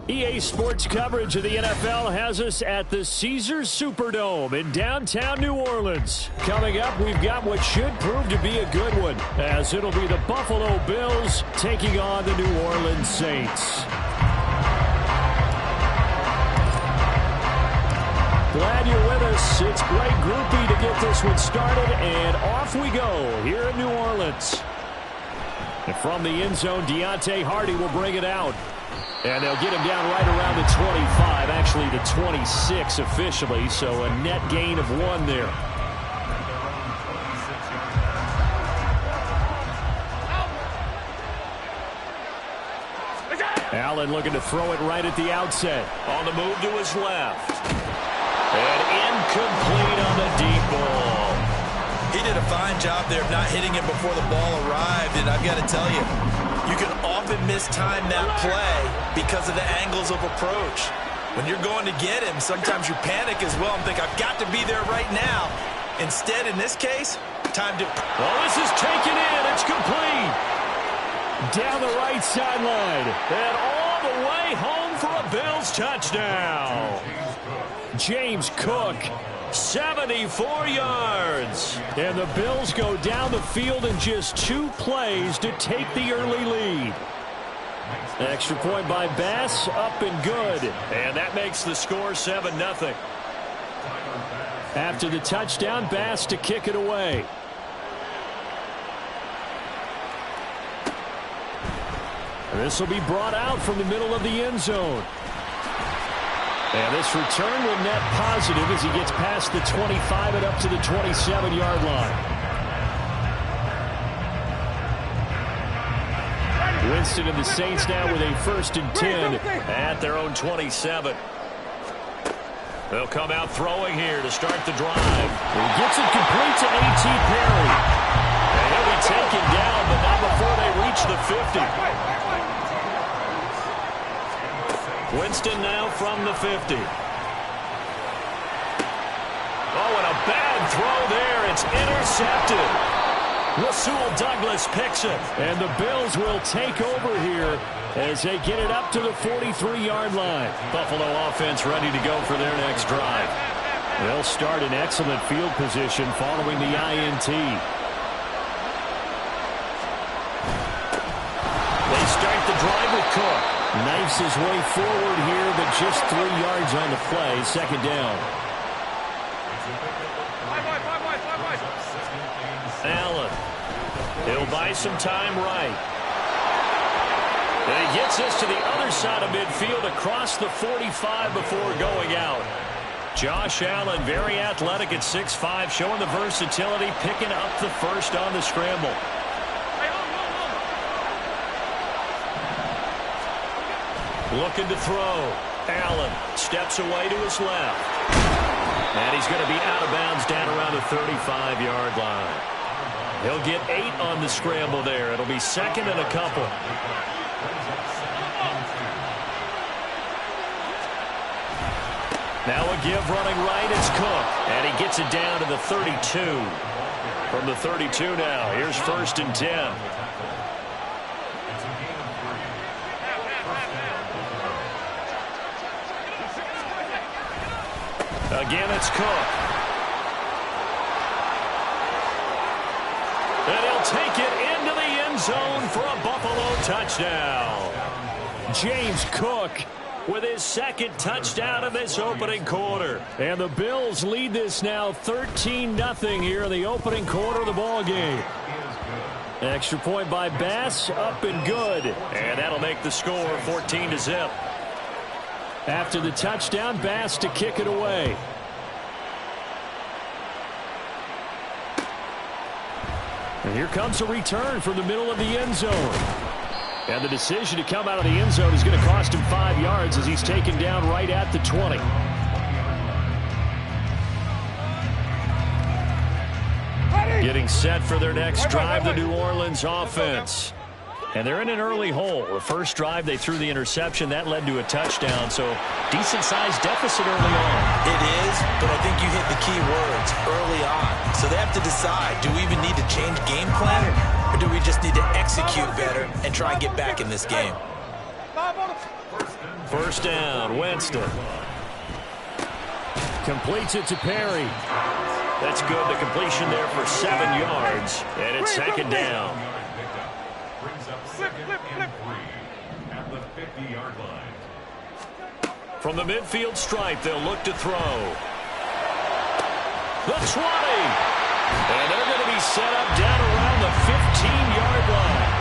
EA Sports coverage of the NFL has us at the Caesars Superdome in downtown New Orleans. Coming up, we've got what should prove to be a good one, as it'll be the Buffalo Bills taking on the New Orleans Saints. Glad you're with us. It's Blake Groupie to get this one started, and off we go here in New Orleans. And from the end zone, Deontay Hardy will bring it out. And they'll get him down right around the 25, actually the 26 officially, so a net gain of 1 there. Allen looking to throw it right at the outset. On the move to his left. And incomplete on the deep ball. He did a fine job there of not hitting it before the ball arrived, and I've got to tell you, you can often mistime that play because of the angles of approach. When you're going to get him, sometimes you panic as well and think, I've got to be there right now. Instead, in this case, time to... Oh, this is taken in. It's complete. Down the right sideline. And all the way home for a Bills touchdown. James Cook, 74 yards. And the Bills go down the field in just 2 plays to take the early lead. Extra point by Bass, up and good. And that makes the score 7-0. After the touchdown, Bass to kick it away. This will be brought out from the middle of the end zone. And this return will net positive as he gets past the 25 and up to the 27-yard line. Winston and the Saints now with a 1st and 10 at their own 27. They'll come out throwing here to start the drive. He gets it complete to A.T. Perry. And he'll be taken down, but not before they reach the 50. Winston now from the 50. Oh, and a bad throw there. It's intercepted. Rasul Douglas picks it. And the Bills will take over here as they get it up to the 43-yard line. Buffalo offense ready to go for their next drive. They'll start in excellent field position following the INT. They start the drive with Cook. Knifes his way forward here, but just 3 yards on the play. 2nd down. Allen. He'll buy some time right. And he gets us to the other side of midfield across the 45 before going out. Josh Allen, very athletic at 6'5", showing the versatility, picking up the first on the scramble. Looking to throw. Allen steps away to his left. And he's going to be out of bounds down around the 35-yard line. He'll get 8 on the scramble there. It'll be 2nd and a couple. Now a give running right. It's Cook. And he gets it down to the 32. From the 32 now. Here's 1st and 10. Again, it's Cook. And he'll take it into the end zone for a Buffalo touchdown. James Cook with his 2nd touchdown of this opening quarter. And the Bills lead this now 13-0 here in the opening quarter of the ball game. Extra point by Bass, up and good. And that'll make the score 14-0. After the touchdown, Bass to kick it away. And here comes a return from the middle of the end zone. And the decision to come out of the end zone is going to cost him 5 yards as he's taken down right at the 20. Getting set for their next drive, the New Orleans offense. And they're in an early hole. The first drive, they threw the interception. That led to a touchdown, so decent-sized deficit early on. It is, but I think you hit the key words, early on. So they have to decide, do we even need to change game plan, or do we just need to execute better and try and get back in this game? First down, Winston. Completes it to Perry. That's good. The completion there for 7 yards. And it's second down. Brings up second and 3 at the 50-yard line. From the midfield stripe, they'll look to throw. The 20. And they're going to be set up down around the 15-yard line.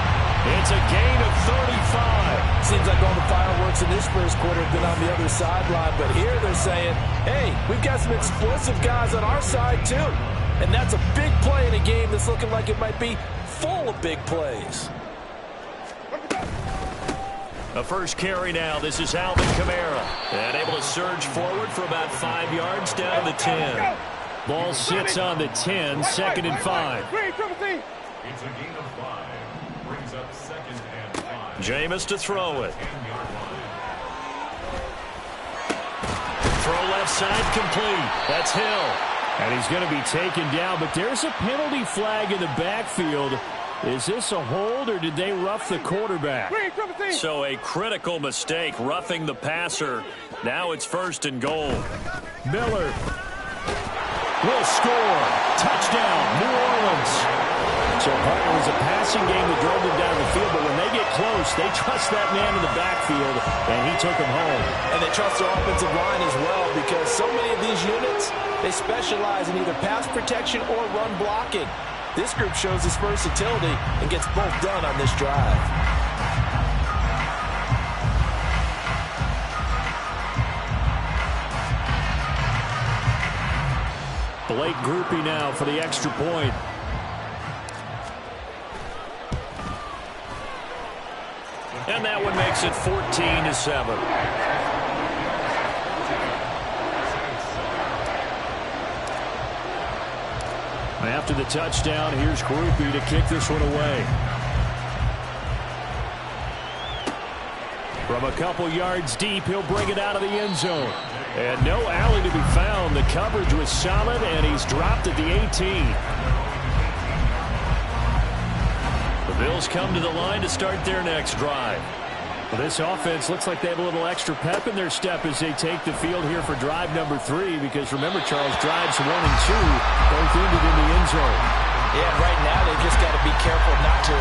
It's a gain of 35. Seems like all the fireworks in this first quarter have been on the other sideline, but here they're saying, hey, we've got some explosive guys on our side too. And that's a big play in a game that's looking like it might be full of big plays. A first carry now. This is Alvin Kamara. And able to surge forward for about 5 yards down to the 10. Ball sits on the 10, second and 5. It's a gain of 5. Brings up second and 5. Jameis to throw it. Throw left side complete. That's Hill. And he's going to be taken down, but there's a penalty flag in the backfield. Is this a hold, or did they rough the quarterback? So a critical mistake, roughing the passer. Now it's first and goal. Miller will score. Touchdown, New Orleans. So it was a passing game that drove them down the field, but when they get close, they trust that man in the backfield, and he took them home. And they trust their offensive line as well, because so many of these units, they specialize in either pass protection or run blocking. This group shows its versatility and gets both done on this drive. Blake Groupie now for the extra point. And that one makes it 14-7. After the touchdown, here's Groupie to kick this one away. From a couple yards deep, he'll bring it out of the end zone. And no alley to be found. The coverage was solid, and he's dropped at the 18. The Bills come to the line to start their next drive. Well, this offense looks like they have a little extra pep in their step as they take the field here for drive number 3, because remember, Charles, drives 1 and 2 both ended in the end zone. Yeah, right now they've just got to be careful not to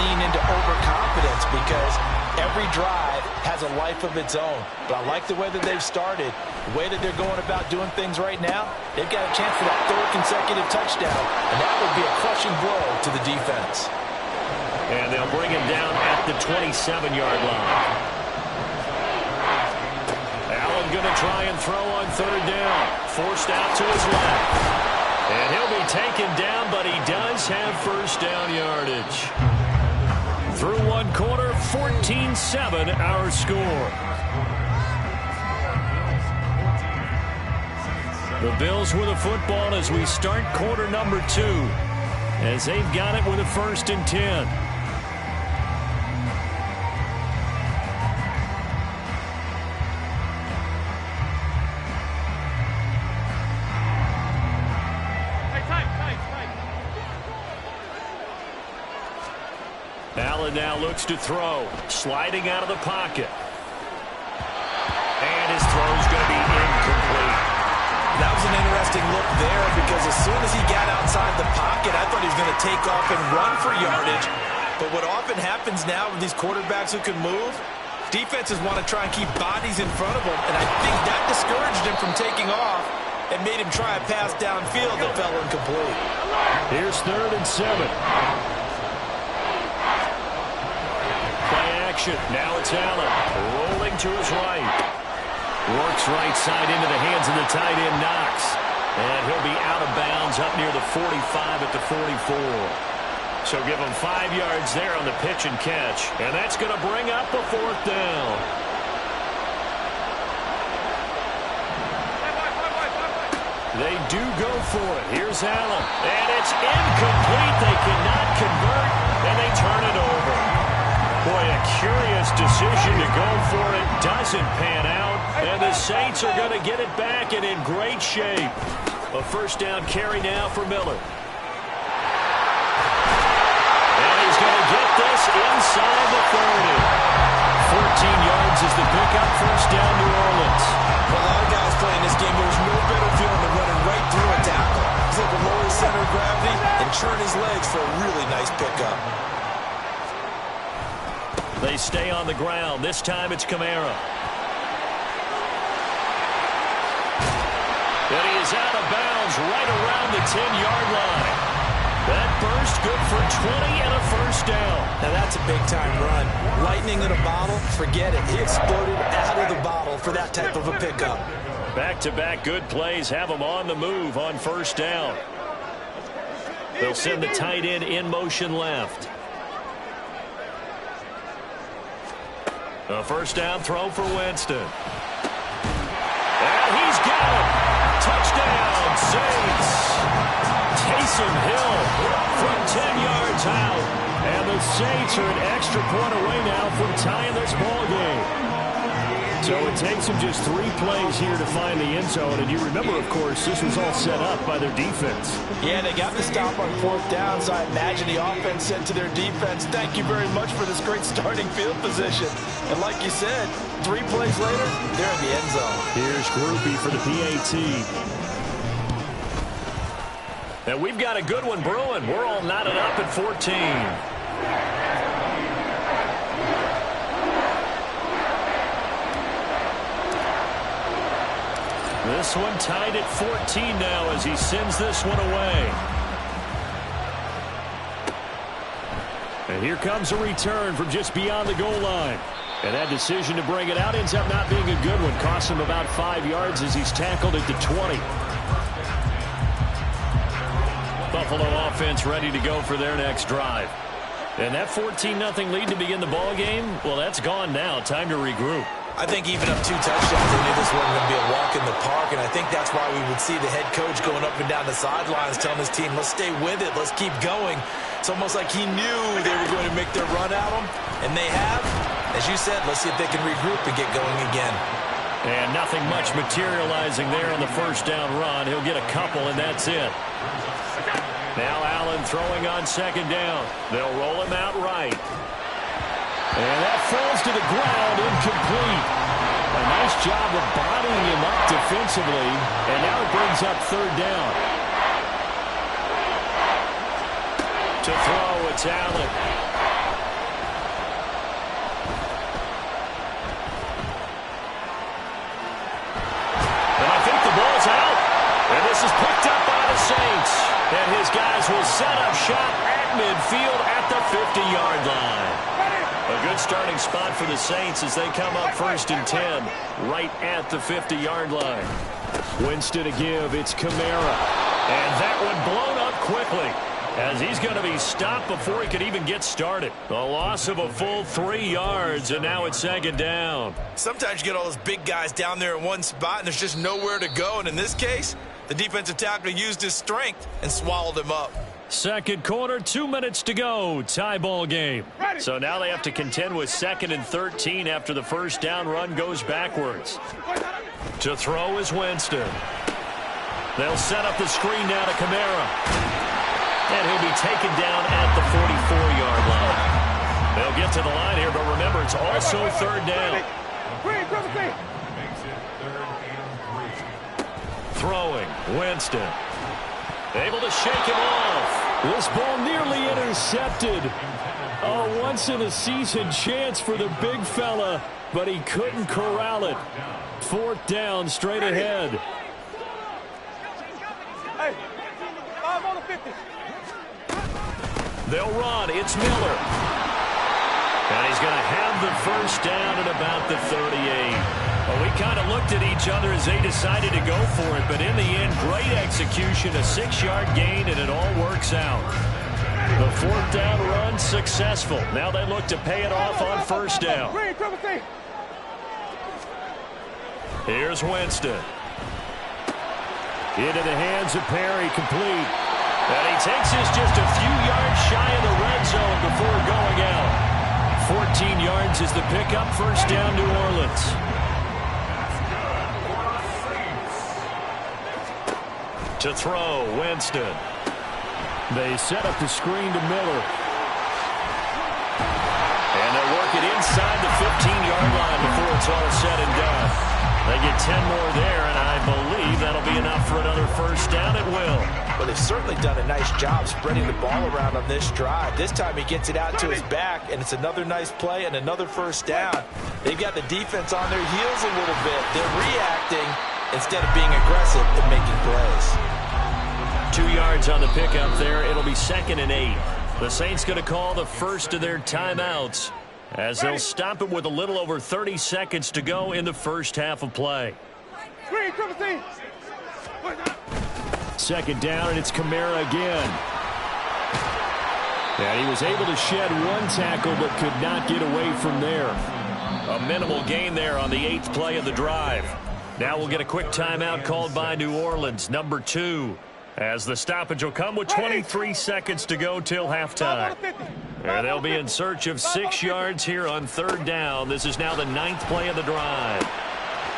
lean into overconfidence, because every drive has a life of its own. But I like the way that they've started, the way that they're going about doing things right now. They've got a chance for that 3rd consecutive touchdown, and that would be a crushing blow to the defense. And they'll bring him down at the 27-yard line. Allen going to try and throw on 3rd down. Forced out to his left. And he'll be taken down, but he does have first down yardage. Through 1 quarter, 14-7 our score. The Bills with a football as we start quarter number 2, as they've got it with a 1st and 10. Allen now looks to throw, sliding out of the pocket. And his throw's going to be incomplete. That was an interesting look there, because as soon as he got outside the pocket, I thought he was going to take off and run for yardage. But what often happens now with these quarterbacks who can move, defenses want to try and keep bodies in front of them, and I think that discouraged him from taking off and made him try a pass downfield that fell incomplete. Here's 3rd and 7. Now it's Allen rolling to his right. Works right side into the hands of the tight end, Knox. And he'll be out of bounds up near the 45 at the 44. So give him 5 yards there on the pitch and catch. And that's going to bring up a 4th down. They do go for it. Here's Allen. And it's incomplete. They cannot convert, and they turn it over. Boy, a curious decision to go for it. Doesn't pan out. And the Saints are going to get it back and in great shape. A first down carry now for Miller. And he's going to get this inside the 30. yards is the pickup. First down, New Orleans. For a lot of guys playing this game, there's no better feeling than running right through a tackle. He's able to lower his center of gravity and churn his legs for a really nice pickup. They stay on the ground. This time it's Kamara. And he is out of bounds right around the 10-yard line. That burst good for 20 and a first down. Now that's a big-time run. Lightning in a bottle, forget it. He exploded out of the bottle for that type of a pickup. Back-to-back good plays have him on the move on first down. They'll send the tight end in motion left. A first down throw for Winston. And he's got it. Touchdown, Saints. Taysom Hill from 10 yards out. And the Saints are an extra point away now from tying this ball game. So it takes them just 3 plays here to find the end zone. And you remember, of course, this was all set up by their defense. Yeah, they got the stop on 4th down, so I imagine the offense said to their defense, thank you very much for this great starting field position. And like you said, 3 plays later, they're in the end zone. Here's Groupie for the PAT. And we've got a good one brewing. We're all knotted up at 14. This one tied at 14 now as he sends this one away. And here comes a return from just beyond the goal line. And that decision to bring it out ends up not being a good one. Costs him about 5 yards as he's tackled at the 20. Buffalo offense ready to go for their next drive. And that 14-0 lead to begin the ball game, well, that's gone now. Time to regroup. I think even up 2 touchdowns, they knew this wasn't going to be a walk in the park, and I think that's why we would see the head coach going up and down the sidelines telling his team, let's stay with it, let's keep going. It's almost like he knew they were going to make their run at him, and they have. As you said, let's see if they can regroup and get going again. And nothing much materializing there on the first down run. He'll get a couple, and that's it. Now Allen throwing on second down. They'll roll him out right. And that falls to the ground, incomplete. A nice job of bodying him up defensively, and now it brings up third down. To throw, it's Allen. And I think the ball's out. And this is picked up by the Saints. And his guys will set up shop at midfield at the 50-yard line. A good starting spot for the Saints as they come up 1st and 10 right at the 50-yard line. Winston to give. It's Kamara. And that one blown up quickly as he's going to be stopped before he could even get started. A loss of a full 3 yards, and now it's second down. Sometimes you get all those big guys down there in one spot, and there's just nowhere to go. And in this case, the defensive tackle used his strength and swallowed him up. Second quarter, 2 minutes to go. Tie ball game. So now they have to contend with 2nd and 13 after the first down run goes backwards. To throw is Winston. They'll set up the screen now to Kamara. And he'll be taken down at the 44-yard line. They'll get to the line here, but remember, it's also third down. Throwing, Winston. Able to shake him off. This ball nearly intercepted. A once-in-a-season chance for the big fella, but he couldn't corral it. 4th down, straight ahead. Hey, 5 on the 50. They'll run. It's Miller. And he's going to have the first down at about the 38. Well, we kind of looked at each other as they decided to go for it, but in the end, great execution, a 6-yard gain, and it all works out. The 4th down run successful. Now they look to pay it off on first down. Here's Winston. Into the hands of Perry, complete. And he takes this just a few yards shy of the red zone before going out. 14 yards is the pickup, first down, New Orleans. To throw, Winston. They set up the screen to Miller. And they're working it inside the 15-yard line before it's all said and done. They get 10 more there, and I believe that'll be enough for another first down. It will. Well, they've certainly done a nice job spreading the ball around on this drive. This time he gets it out to his back, and it's another nice play and another first down. They've got the defense on their heels a little bit. They're reacting instead of being aggressive and making plays. 2 yards on the pickup there. It'll be 2nd and 8. The Saints going to call the first of their timeouts as they'll stop it with a little over 30 seconds to go in the first half of play. Second down, and it's Kamara again. And he was able to shed one tackle but could not get away from there. A minimal gain there on the 8th play of the drive. Now we'll get a quick timeout called by New Orleans, number 2. As the stoppage will come with 23 seconds to go till halftime. And they'll be in search of 6 yards here on 3rd down. This is now the 9th play of the drive.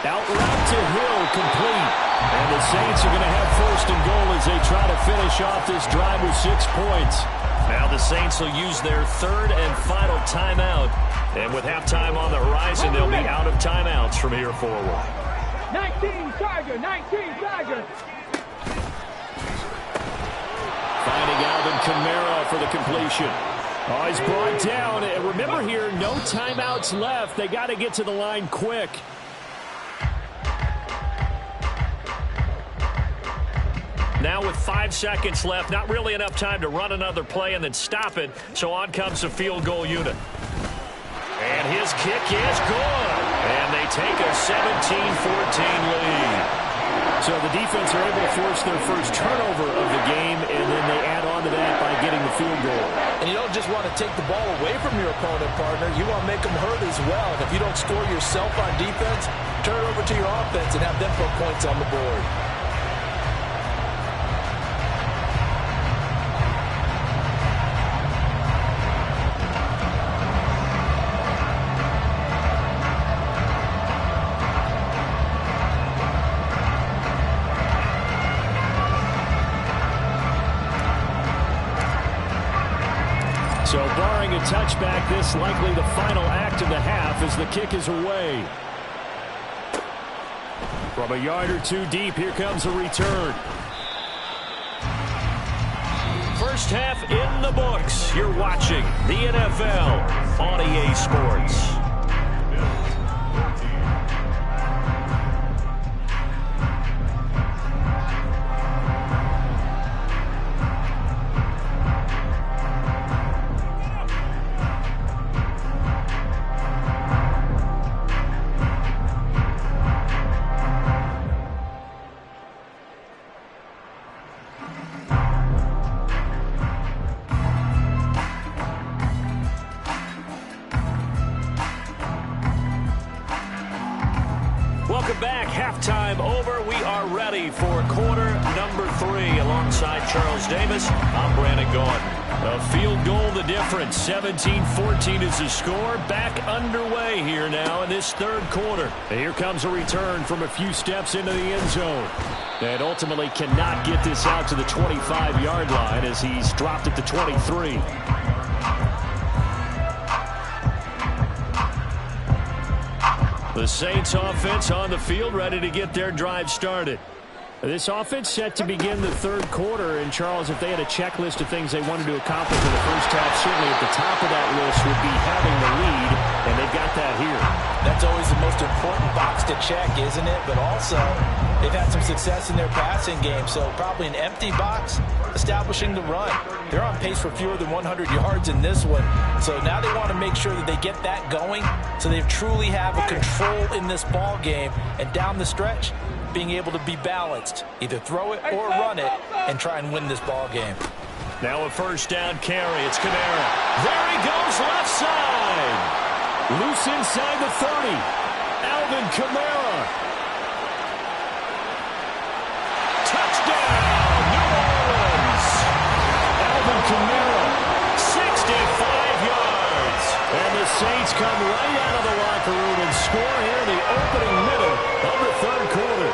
Out route to Hill, complete. And the Saints are going to have 1st and goal as they try to finish off this drive with 6 points. Now the Saints will use their 3rd and final timeout. And with halftime on the horizon, they'll be out of timeouts from here forward. 19 Tiger, 19 Tiger. Finding Alvin Kamara for the completion. Oh, he's brought down. And remember here, no timeouts left. They got to get to the line quick. Now with 5 seconds left, not really enough time to run another play and then stop it. So on comes the field goal unit. And his kick is good. And they take a 17-14 lead. So the defense are able to force their first turnover of the game, and then they add on to that by getting the field goal. And you don't just want to take the ball away from your opponent, partner. You want to make them hurt as well. And if you don't score yourself on defense, turn it over to your offense and have them put points on the board. So barring a touchback, this likely the final act of the half as the kick is away. From a yard or two deep, here comes a return. First half in the books. You're watching the NFL on EA Sports. Welcome back. Halftime over. We are ready for quarter number 3. Alongside Charles Davis, I'm Brandon Gordon. A field goal the difference. 17-14 is the score. Back underway here now in this 3rd quarter. And here comes a return from a few steps into the end zone. And ultimately cannot get this out to the 25-yard line as he's dropped at the 23. The Saints offense on the field, ready to get their drive started. This offense set to begin the 3rd quarter. And, Charles, if they had a checklist of things they wanted to accomplish in the first half, certainly at the top of that list would be having the lead, and they've got that here. That's always the most important box to check, isn't it? But also, they've had some success in their passing game, so probably an empty box establishing the run. They're on pace for fewer than 100 yards in this one, so now they want to make sure that they get that going so they truly have a control in this ball game, and down the stretch, being able to be balanced, either throw it or run it, and try and win this ball game. Now a first down carry. It's Kamara. There he goes, left side. Loose inside the 30. Alvin Kamara. Touchdown, New Orleans. Alvin Kamara. 65 yards. And the Saints come right out of the locker room and score here in the opening minute of the 3rd quarter.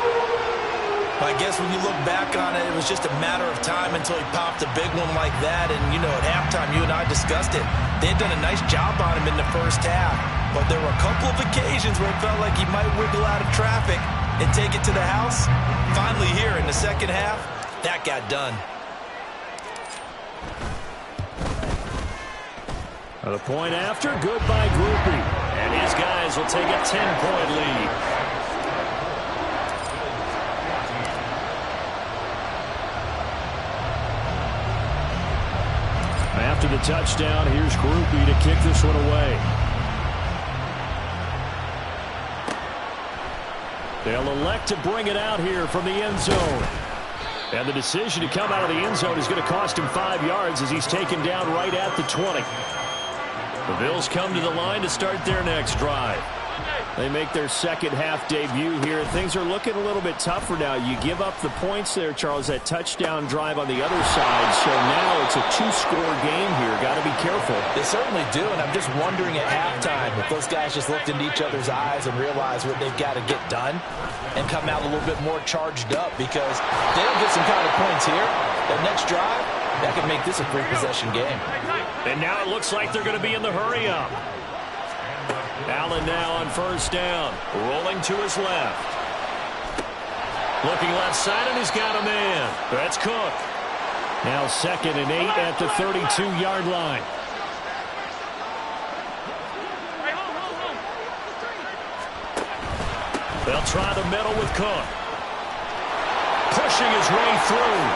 I guess when you look back on it, it was just a matter of time until he popped a big one like that. And, you know, at halftime, you and I discussed it. They had done a nice job on him in the first half. But there were a couple of occasions where it felt like he might wiggle out of traffic and take it to the house. Finally here in the second half, that got done. The point after, good by Groupie. And his guys will take a 10-point lead. After the touchdown, here's Groupie to kick this one away. They'll elect to bring it out here from the end zone. And the decision to come out of the end zone is going to cost him 5 yards as he's taken down right at the 20. The Bills come to the line to start their next drive. They make their second half debut here. Things are looking a little bit tougher now. You give up the points there, Charles, that touchdown drive on the other side. So now it's a two-score game here. Got to be careful. They certainly do, and I'm just wondering at halftime if those guys just looked into each other's eyes and realized what they've got to get done and come out a little bit more charged up, because they don't get some kind of points here. That next drive, that could make this a three-possession game. And now it looks like they're going to be in the hurry-up. Allen now on first down, rolling to his left. Looking left side, and he's got a man. That's Cook. Now 2nd and 8 at the 32-yard line. They'll try the middle with Cook. Pushing his way through.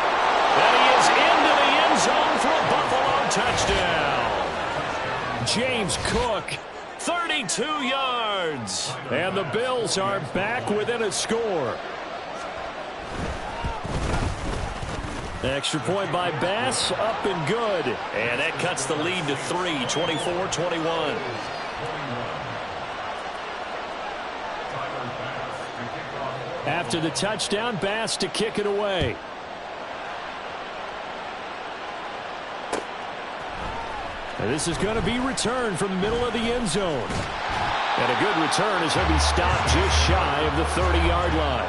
And he is into the end zone for a Buffalo touchdown. James Cook. 32 yards. And the Bills are back within a score. Extra point by Bass, up and good. And that cuts the lead to 3, 24-21. After the touchdown, Bass to kick it away. And this is going to be returned from the middle of the end zone. And a good return as he'll be stopped just shy of the 30-yard line.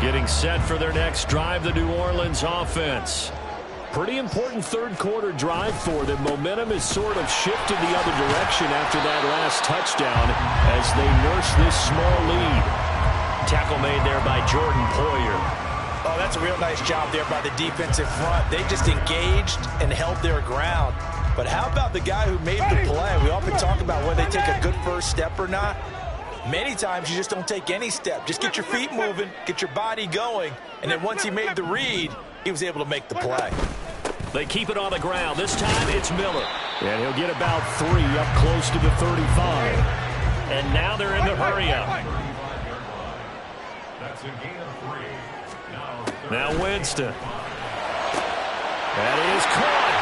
Getting set for their next drive, the New Orleans offense. Pretty important third-quarter drive for them. Momentum has sort of shifted the other direction after that last touchdown as they nurse this small lead. Tackle made there by Jordan Poyer. Oh, that's a real nice job there by the defensive front. They just engaged and held their ground. But how about the guy who made the play? We often talk about whether they take a good first step or not. Many times you just don't take any step. Just get your feet moving, get your body going, and then once he made the read, he was able to make the play. They keep it on the ground. This time it's Miller. And he'll get about 3 up close to the 35. And now they're in the hurry-up. That's a gain of 3. Now Winston. That is caught.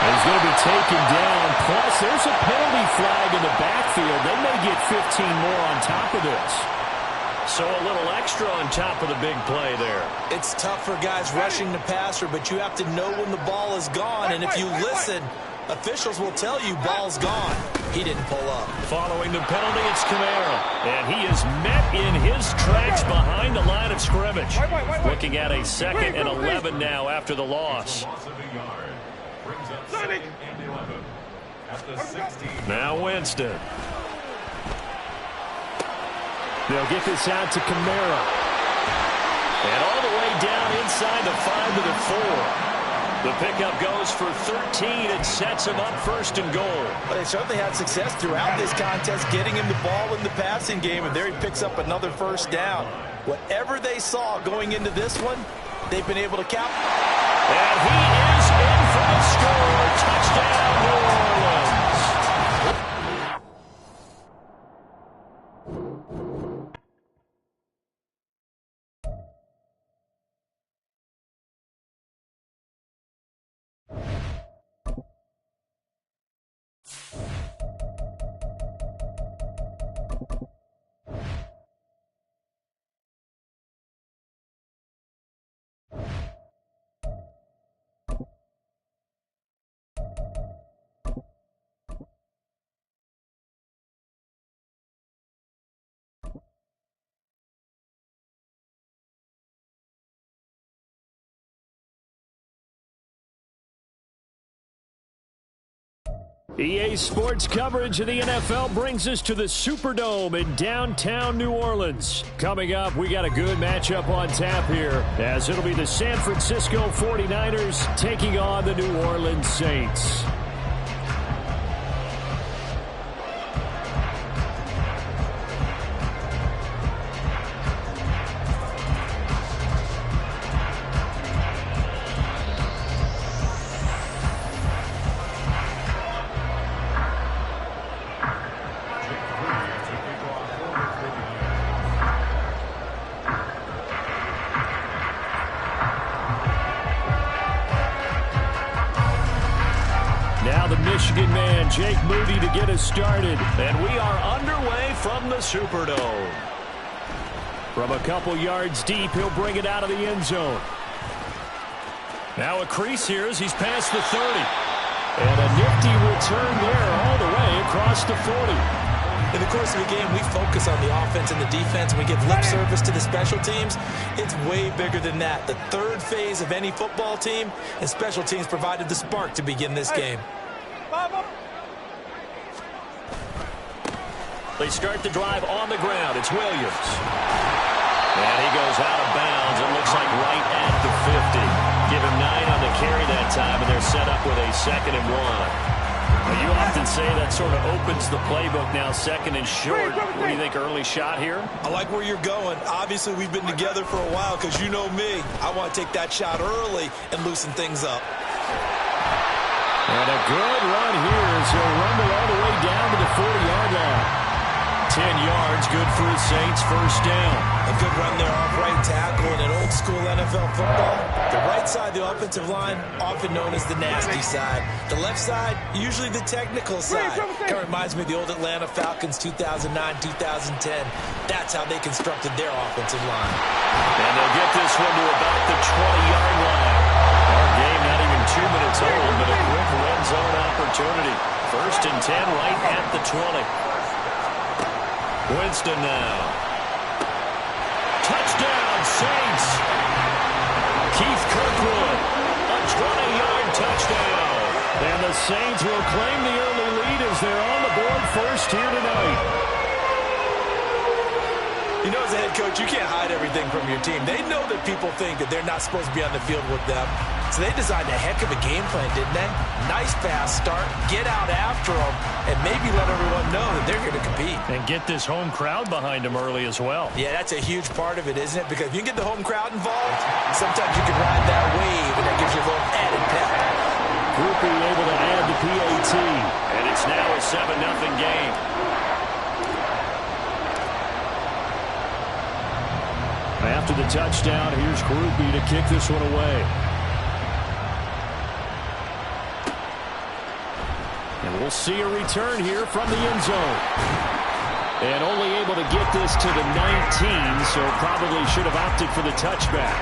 And he's going to be taken down. Plus, there's a penalty flag in the backfield. They may get 15 more on top of this. So a little extra on top of the big play there. It's tough for guys rushing the passer, but you have to know when the ball is gone. And if you listen, officials will tell you ball's gone. He didn't pull up. Following the penalty, it's Kamara. And he is met in his tracks behind the line of scrimmage. Looking at a 2nd and 11 now after the loss. Now Winston. They'll get this out to Kamara. And all the way down inside the 5 to the 4. The pickup goes for 13 and sets him up 1st and goal. But they certainly had success throughout this contest getting him the ball in the passing game, and there he picks up another 1st down. Whatever they saw going into this one, they've been able to cap. And he is in for the score. Touchdown, New Orleans. EA Sports coverage of the NFL brings us to the Superdome in downtown New Orleans. Coming up, we got a good matchup on tap here, as it'll be the San Francisco 49ers taking on the New Orleans Saints. Michigan man Jake Moody to get us started. And we are underway from the Superdome. From a couple yards deep, he'll bring it out of the end zone. Now a crease here as he's past the 30. And a nifty return there all the way across the 40. In the course of a game, we focus on the offense and the defense. We give lip service to the special teams. It's way bigger than that. The third phase of any football team, and special teams provided the spark to begin this game. They start the drive on the ground. It's Williams. And he goes out of bounds. It looks like right at the 50. Give him 9 on the carry that time, and they're set up with a 2nd and 1. Well, you often say that sort of opens the playbook now, 2nd and short. What do you think, early shot here? I like where you're going. Obviously, we've been together for a while because you know me. I want to take that shot early and loosen things up. And a good run here as he'll rumble all the way down to the 40-yard line. 10 yards, good for the Saints, first down. A good run there off right tackle in an old-school NFL football. The right side, the offensive line, often known as the nasty side. The left side, usually the technical side. Kind of reminds me of the old Atlanta Falcons 2009, 2010. That's how they constructed their offensive line. And they'll get this one to about the 20-yard line. Our game not even 2 minutes old, but a quick red zone opportunity. 1st and 10 right at the 20. Winston now. Touchdown, Saints. Keith Kirkwood, a 20-yard touchdown. And the Saints will claim the early lead as they're on the board first here tonight. You know, as a head coach, you can't hide everything from your team. They know that people think that they're not supposed to be on the field with them. So they designed a heck of a game plan, didn't they? Nice fast start, get out after them, and maybe let everyone know that they're here to compete. And get this home crowd behind them early as well. Yeah, that's a huge part of it, isn't it? Because if you can get the home crowd involved, sometimes you can ride that wave, and that gives you a little added pep. Groupie able to add the PAT. And it's now a 7-0 game. After the touchdown, here's Groupie to kick this one away. And we'll see a return here from the end zone. And only able to get this to the 19, so probably should have opted for the touchback.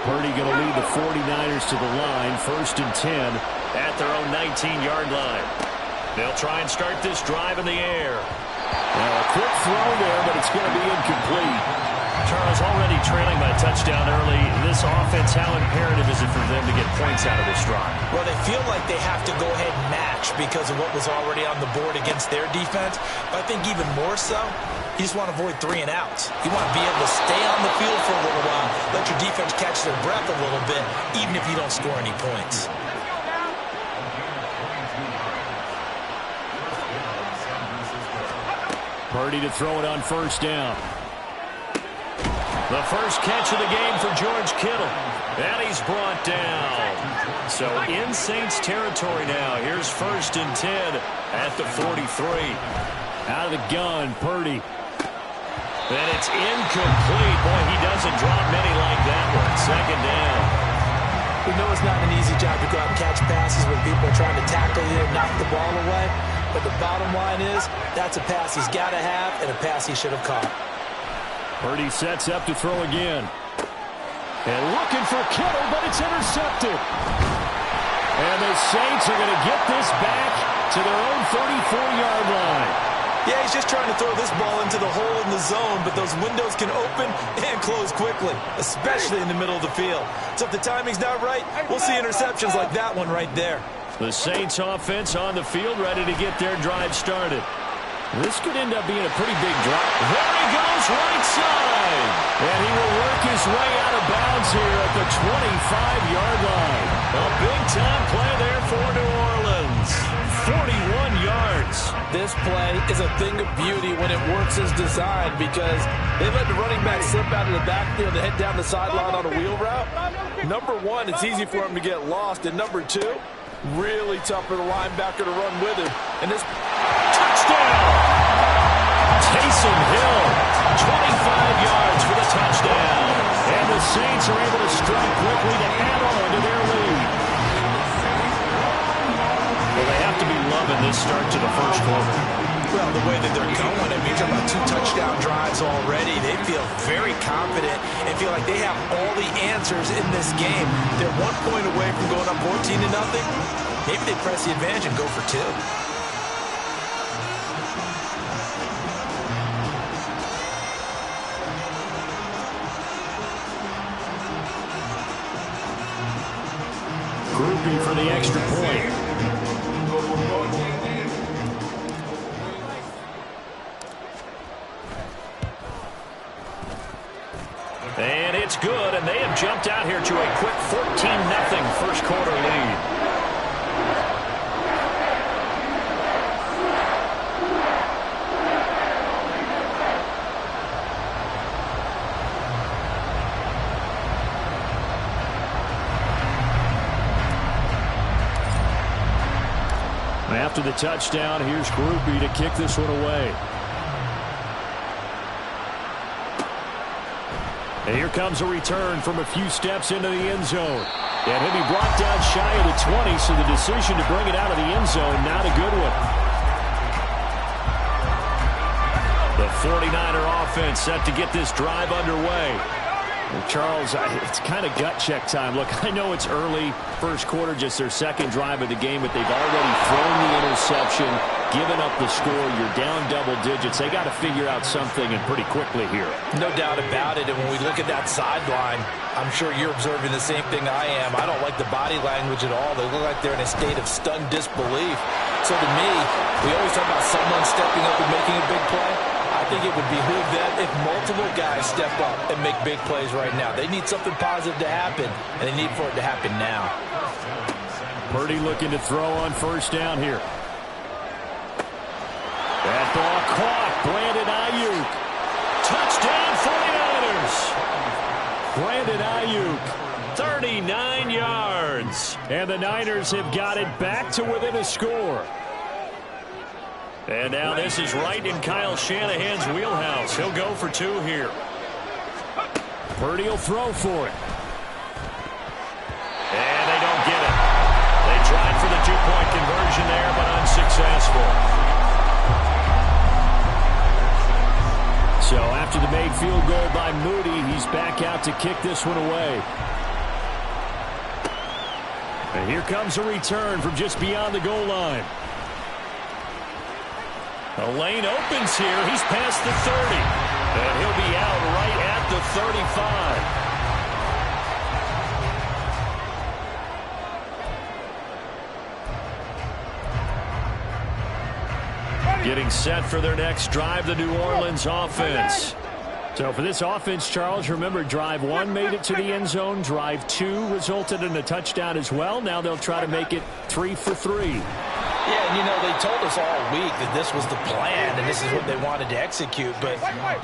Purdy going to lead the 49ers to the line, 1st and 10 at their own 19-yard line. They'll try and start this drive in the air. Well, a quick throw there, but it's going to be incomplete. Charles, already trailing by a touchdown early. This offense, how imperative is it for them to get points out of this drive? Well, they feel like they have to go ahead and match because of what was already on the board against their defense. But I think even more so, you just want to avoid 3 and outs. You want to be able to stay on the field for a little while, let your defense catch their breath a little bit, even if you don't score any points. Purdy to throw it on 1st down. The first catch of the game for George Kittle. And he's brought down. So in Saints territory now. Here's 1st and 10 at the 43. Out of the gun, Purdy. And it's incomplete. Boy, he doesn't drop many like that one. 2nd down. We know it's not an easy job to go out and catch passes when people are trying to tackle you and knock the ball away. But the bottom line is, that's a pass he's got to have and a pass he should have caught. Purdy sets up to throw again. And looking for Kittle, but it's intercepted. And the Saints are going to get this back to their own 34-yard line. Yeah, he's just trying to throw this ball into the hole in the zone, but those windows can open and close quickly, especially in the middle of the field. So if the timing's not right, we'll see interceptions like that one right there. The Saints offense on the field, ready to get their drive started. This could end up being a pretty big drop. There he goes, right side. And he will work his way out of bounds here at the 25-yard line. A big-time play there for New Orleans. 41 yards. This play is a thing of beauty when it works as designed because they let the running back slip out of the backfield and head down the sideline on a wheel route. Number one, it's easy for him to get lost. And number two, really tough for the linebacker to run with him. And this touchdown! Taysom Hill, 25 yards for the touchdown. And the Saints are able to strike quickly to add on to their lead. Well, they have to be loving this start to the first quarter. Well, the way that they're going, I mean, you're about 2 touchdown drives already. They feel very confident and feel like they have all the answers in this game. They're 1 point away from going up 14-0. Maybe they press the advantage and go for 2. Groupie for the extra point. And it's good, and they have jumped out here to a quick 14-0 first quarter lead. After the touchdown, here's Groupie to kick this one away. And here comes a return from a few steps into the end zone. And he'll be brought down shy of the 20, so the decision to bring it out of the end zone, not a good one. The 49er offense set to get this drive underway. Well, Charles, it's kind of gut check time. Look, I know it's early, first quarter, just their second drive of the game, but they've already thrown the interception, given up the score. You're down double digits. They got to figure out something, and pretty quickly here. No doubt about it, and when we look at that sideline, I'm sure you're observing the same thing I am. I don't like the body language at all. They look like they're in a state of stunned disbelief. So to me, we always talk about someone stepping up and making a big play. I think it would behoove them if multiple guys step up and make big plays right now. They need something positive to happen, and they need for it to happen now. Purdy looking to throw on first down here. That ball caught. Brandon Ayuk. Touchdown 49ers. Brandon Ayuk, 39 yards. And the Niners have got it back to within a score. And now this is right in Kyle Shanahan's wheelhouse. He'll go for 2 here. Purdy will throw for it. And they don't get it. They tried for the 2-point conversion there, but unsuccessful. So after the made field goal by Moody, he's back out to kick this one away. And here comes a return from just beyond the goal line. The lane opens here. He's past the 30. And he'll be out right at the 35. Getting set for their next drive, the New Orleans offense. So for this offense, Charles, remember, drive 1 made it to the end zone. Drive 2 resulted in a touchdown as well. Now they'll try to make it 3 for 3. Yeah, and you know, they told us all week that this was the plan and this is what they wanted to execute, but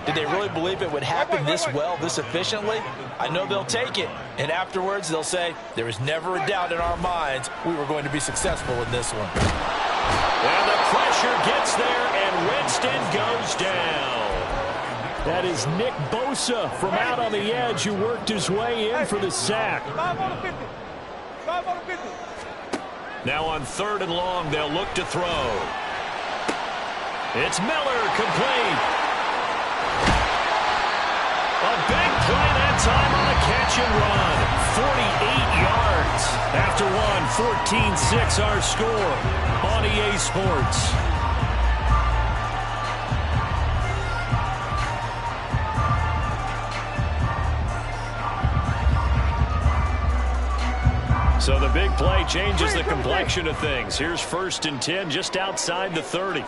did they really believe it would happen this well, this efficiently? I know they'll take it, and afterwards they'll say, there was never a doubt in our minds we were going to be successful in this one. And the pressure gets there, and Winston goes down. That is Nick Bosa from out on the edge who worked his way in for the sack. 5 on the 50. 5 on the 50. Now on 3rd and long, they'll look to throw. It's Miller, complete. A big play that time on a catch and run. 48 yards. After one, 14-6 our score on EA Sports. So the big play changes the complexion of things. Here's 1st and 10 just outside the 30.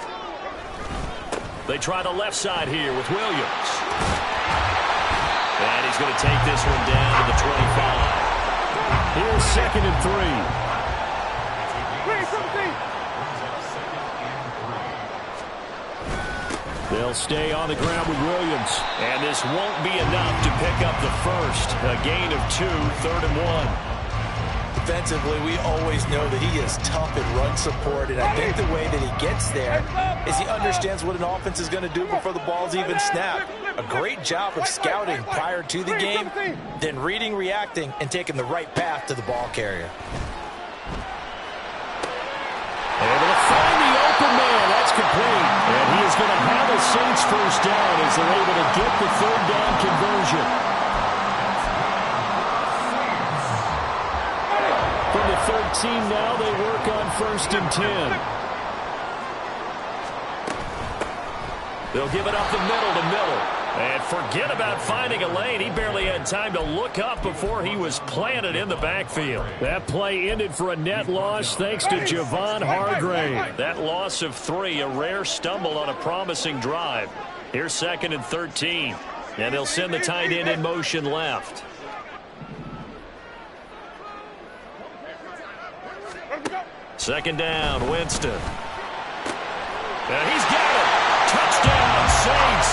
They try the left side here with Williams. And he's going to take this one down to the 25. Here's 2nd and 3. They'll stay on the ground with Williams. And this won't be enough to pick up the first. A gain of 2, 3rd and 1. Defensively, we always know that he is tough in run support, and I think the way that he gets there is he understands what an offense is going to do before the ball's even snapped. A great job of scouting prior to the game, then reading, reacting, and taking the right path to the ball carrier. Able to find the open man. That's complete. And he is going to have a Saints first down as they're able to get the 3rd down conversion. From the 13 now, they work on 1st and 10. They'll give it up the middle to Miller. And forget about finding a lane. He barely had time to look up before he was planted in the backfield. That play ended for a net loss thanks to Javon Hargrave. That loss of 3, a rare stumble on a promising drive. Here's 2nd and 13. And they'll send the tight end in motion left. Second down, Winston. And he's got it. Touchdown, Saints.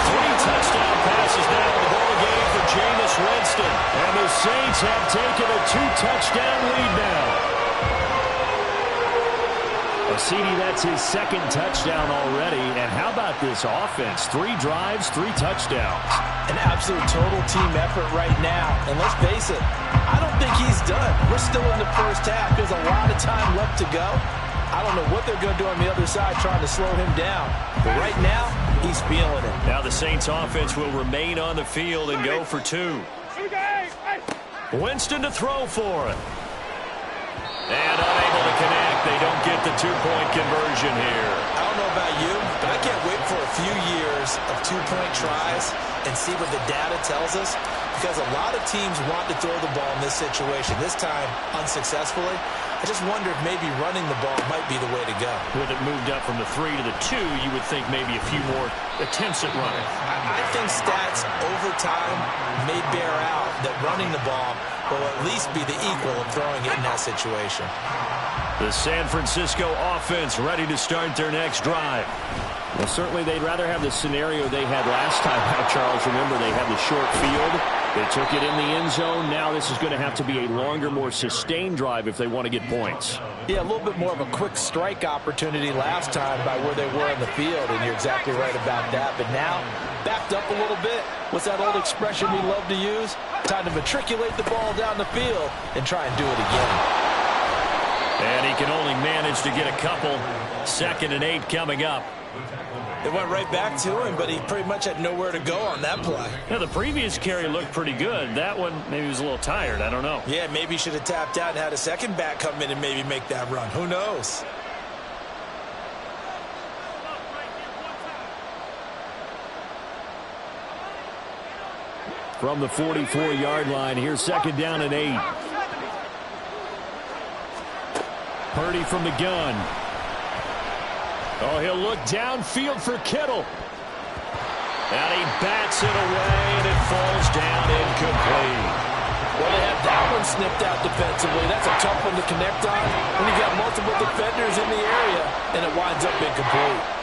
3 touchdown passes now in the ball game for Jameis Winston. And the Saints have taken a 2-touchdown lead now. CD, that's his 2nd touchdown already. And how about this offense? 3 drives, 3 touchdowns. An absolute total team effort right now. And let's face it, I don't think he's done. We're still in the first half. There's a lot of time left to go. I don't know what they're going to do on the other side trying to slow him down. But right now, he's feeling it. Now the Saints offense will remain on the field and go for 2. Winston to throw for it. And unable to connect. They don't get the 2-point conversion here. I don't know about you, but I can't wait for a few years of 2-point tries and see what the data tells us, because a lot of teams want to throw the ball in this situation. This time, unsuccessfully. I just wonder if maybe running the ball might be the way to go. With it moved up from the 3 to the 2, you would think maybe a few more attempts at running. I think stats over time may bear out that running the ball will at least be the equal of throwing it in that situation. The San Francisco offense ready to start their next drive. Well, certainly they'd rather have the scenario they had last time out, Charles. Remember, they had the short field. They took it in the end zone. Now this is going to have to be a longer, more sustained drive if they want to get points. Yeah, a little bit more of a quick strike opportunity last time by where they were in the field, and you're exactly right about that. But now, backed up a little bit. What's that old expression we love to use? Time to matriculate the ball down the field and try and do it again. And he can only manage to get a couple. 2nd and 8 coming up. It went right back to him, but he pretty much had nowhere to go on that play. Yeah, the previous carry looked pretty good. That one, maybe he was a little tired. I don't know. Yeah, maybe he should have tapped out and had a second back come in and maybe make that run. Who knows? From the 44-yard line, here's 2nd down and 8. Purdy from the gun. Oh, he'll look downfield for Kittle. And he bats it away, and it falls down incomplete. Well, they have that one snipped out defensively. That's a tough one to connect on when you got multiple defenders in the area, and it winds up incomplete.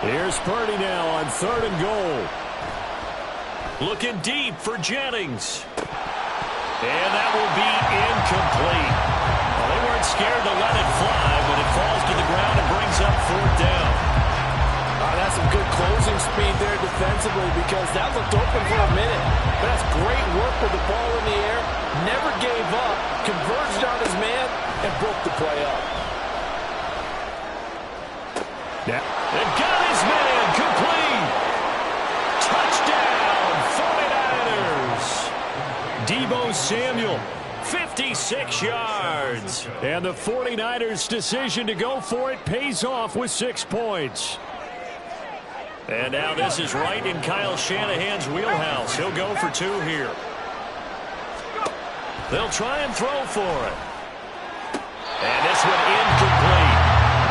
Here's Purdy now on 3rd and goal. Looking deep for Jennings. And that will be incomplete. Well, they weren't scared to let it fly, but it falls to the ground and brings up 4th down. That's some good closing speed there defensively, because that looked open for a minute. But that's great work with the ball in the air. Never gave up, converged on his man, and broke the play up. Yeah. And got his man complete. Touchdown, 49ers. Deebo Samuel, 56 yards. And the 49ers' decision to go for it pays off with 6 points. And now this is right in Kyle Shanahan's wheelhouse. He'll go for 2 here. They'll try and throw for it. And this one incomplete.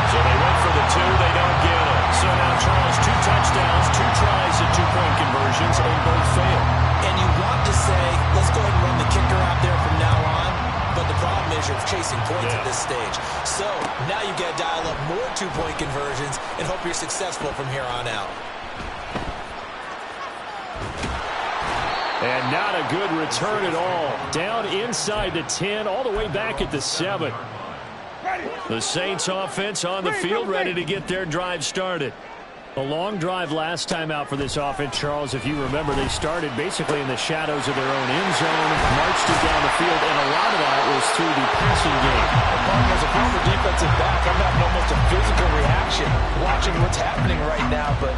So they went for the 2. They don't get it. So now Charles, 2 touchdowns, 2 tries at 2-point conversions, and both fail. And you want to say, let's go ahead and run the kicker out there from now on. But the problem is you're chasing points at this stage. So now you got to dial up more 2-point conversions and hope you're successful from here on out. And not a good return at all. Down inside the 10, all the way back at the 7. The Saints offense on the field, ready to get their drive started. A long drive last time out for this offense, Charles. If you remember, they started basically in the shadows of their own end zone, marched it down the field, and a lot of that was through the passing game. As a former defensive back, I'm having almost a physical reaction watching what's happening right now. But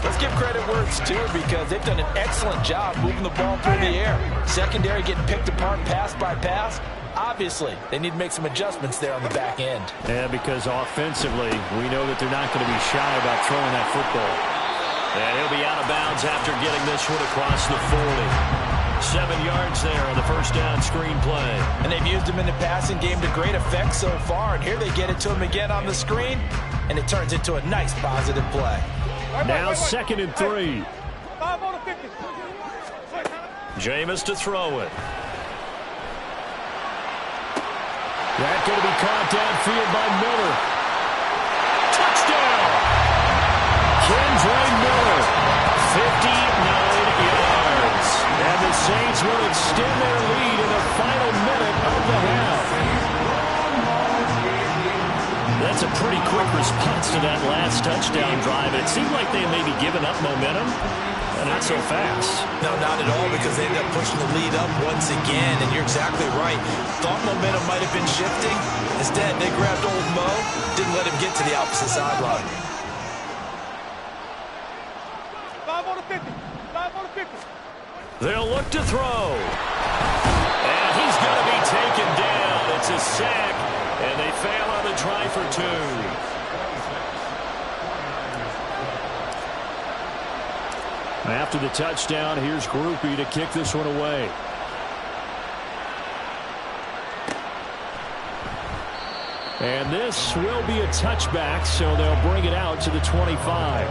let's give credit where it's due, because they've done an excellent job moving the ball through the air. Secondary getting picked apart pass by pass. Obviously, they need to make some adjustments there on the back end. Yeah, because offensively, we know that they're not going to be shy about throwing that football. And he'll be out of bounds after getting this one across the 40. 7 yards there on the first down screen play. And they've used him in the passing game to great effect so far. And here they get it to him again on the screen, and it turns into a nice positive play. Now 2nd and 3. Jameis to throw it. That's going to be caught downfield by Miller. Touchdown! Kendra Miller, 59 yards. And the Saints will extend their lead in the final minute of the half. That's a pretty quick response to that last touchdown drive. It seemed like they may be giving up momentum. Not so fast. No, not at all, because they ended up pushing the lead up once again, and you're exactly right. Thought momentum might have been shifting. Instead, they grabbed old Mo, didn't let him get to the opposite sideline. 5 on the 50. 5 on the 50. They'll look to throw. And he's going to be taken down. It's a sack, and they fail on the try for 2. After the touchdown, here's Groupie to kick this one away. And this will be a touchback, so they'll bring it out to the 25.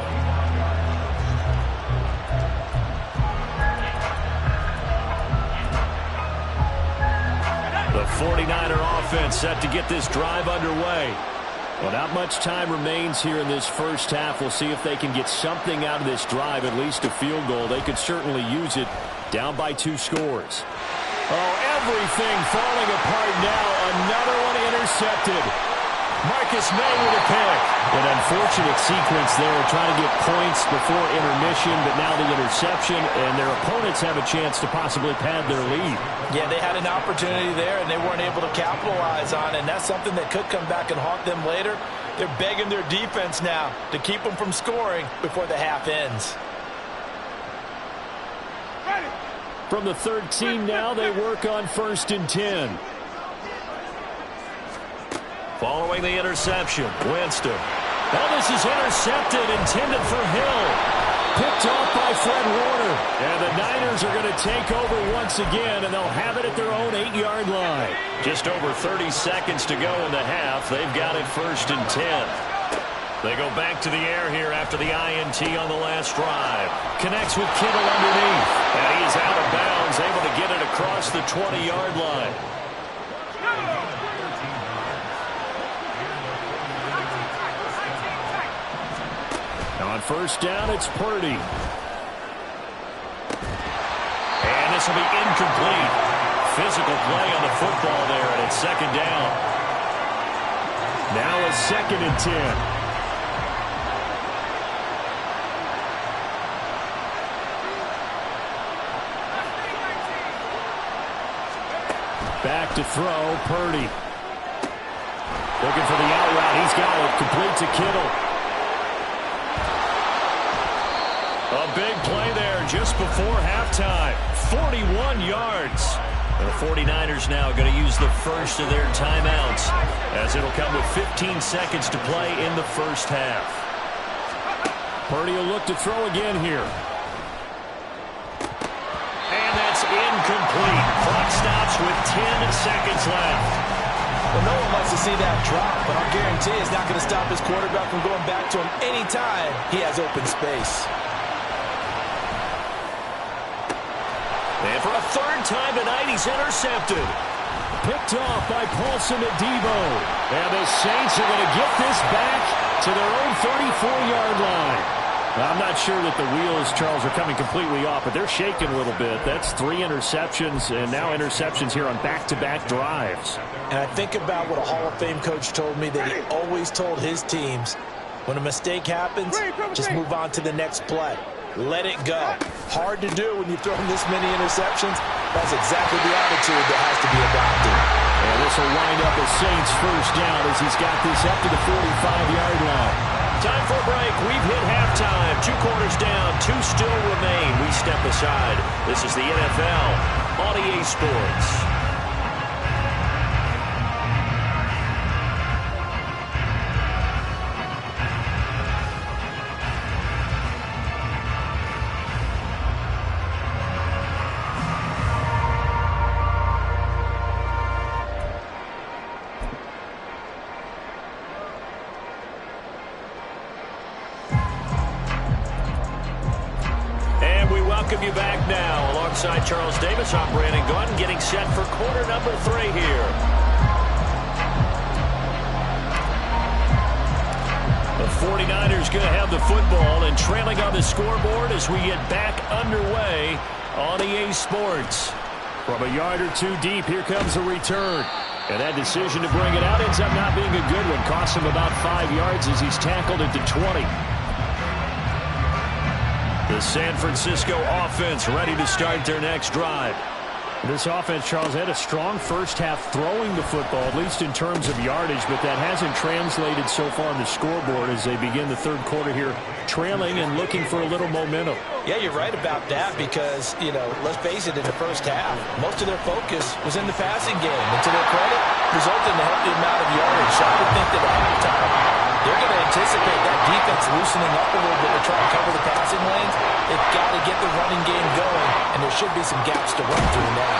The 49er offense set to get this drive underway. Well, not much time remains here in this first half. We'll see if they can get something out of this drive, at least a field goal. They could certainly use it, down by 2 scores. Oh, everything falling apart now. Another one intercepted. Marcus May with a pick. An unfortunate sequence there, trying to get points before intermission, but now the interception, and their opponents have a chance to possibly pad their lead. Yeah, they had an opportunity there, and they weren't able to capitalize on it, and that's something that could come back and haunt them later. They're begging their defense now to keep them from scoring before the half ends. From the 13 now, they work on 1st and 10. Following the interception, Winston. Now this is intercepted, intended for Hill. Picked off by Fred Warner. And the Niners are going to take over once again, and they'll have it at their own 8-yard line. Just over 30 seconds to go in the half. They've got it 1st and 10. They go back to the air here after the INT on the last drive. Connects with Kittle underneath. And he is out of bounds, able to get it across the 20-yard line. On 1st down, it's Purdy. And this will be incomplete. Physical play on the football there, and it's 2nd down. Now a 2nd and 10. Back to throw, Purdy. Looking for the out route. He's got it. Complete to Kittle. A big play there just before halftime. 41 yards. The 49ers now going to use the first of their timeouts, as it'll come with 15 seconds to play in the first half. Purdy will look to throw again here. And that's incomplete. Clock stops with 10 seconds left. Well, no one wants to see that drop, but I'll guarantee it's not going to stop his quarterback from going back to him anytime he has open space. And for a third time tonight, he's intercepted. Picked off by Paulson Adebo. And the Saints are going to get this back to their own 34-yard line. Now, I'm not sure that the wheels, Charles, are coming completely off, but they're shaking a little bit. That's 3 interceptions, and now interceptions here on back-to-back drives. And I think about what a Hall of Fame coach told me that he always told his teams, when a mistake happens, just move on to the next play. Let it go. Hard to do when you've thrown this many interceptions. That's exactly the attitude that has to be adopted. And this will wind up a Saints first down as he's got this up to the 45-yard line. Time for a break. We've hit halftime. 2 quarters down. 2 still remain. We step aside. This is the NFL on EA Sports. Welcome you back now. Alongside Charles Davis, I'm Brandon Gaudin, getting set for quarter number 3 here. The 49ers going to have the football and trailing on the scoreboard as we get back underway on EA Sports. From a yard or 2 deep, here comes the return. And that decision to bring it out ends up not being a good one. Costs him about 5 yards as he's tackled at the 20. The San Francisco offense ready to start their next drive. This offense, Charles, had a strong first half throwing the football, at least in terms of yardage, but that hasn't translated so far on the scoreboard as they begin the third quarter here, trailing and looking for a little momentum. Yeah, you're right about that because, let's face it, in the first half, most of their focus was in the passing game. And to their credit, resulted in a healthy amount of yardage. So I would think that at halftime, they're going to anticipate that defense loosening up a little bit to try and cover the passing lanes. They've got to get the running game going, and there should be some gaps to run through now.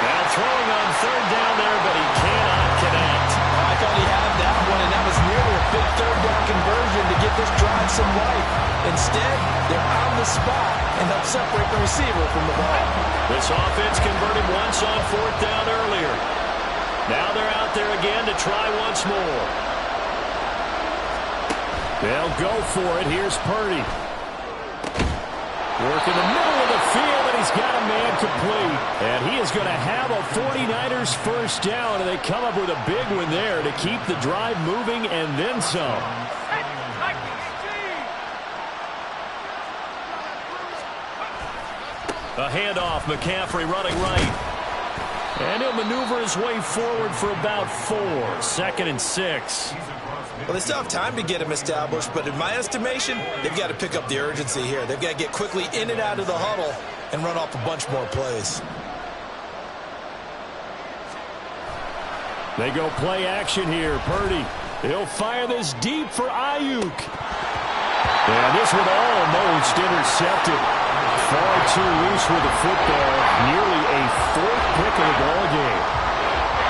Now throwing on third down there, but he cannot connect. I thought he had that one, and that was nearly a big third down conversion to get this drive some life. Instead, they're on the spot and help separate the receiver from the ball. This offense converted once on fourth down earlier. Now they're out there again to try once more. They'll go for it. Here's Purdy. Work in the middle of the field, and he's got a man complete. And he is going to have a 49ers first down, and they come up with a big one there to keep the drive moving and then some. A handoff, McCaffrey running right. And he'll maneuver his way forward for about 4. 2nd and 6. Well, they still have time to get him established, but in my estimation, they've got to pick up the urgency here. They've got to get quickly in and out of the huddle and run off a bunch more plays. They go play action here. Purdy, he'll fire this deep for Ayuk. And this one almost intercepted. Far too loose with the football. Nearly a 4th pick of the ball game.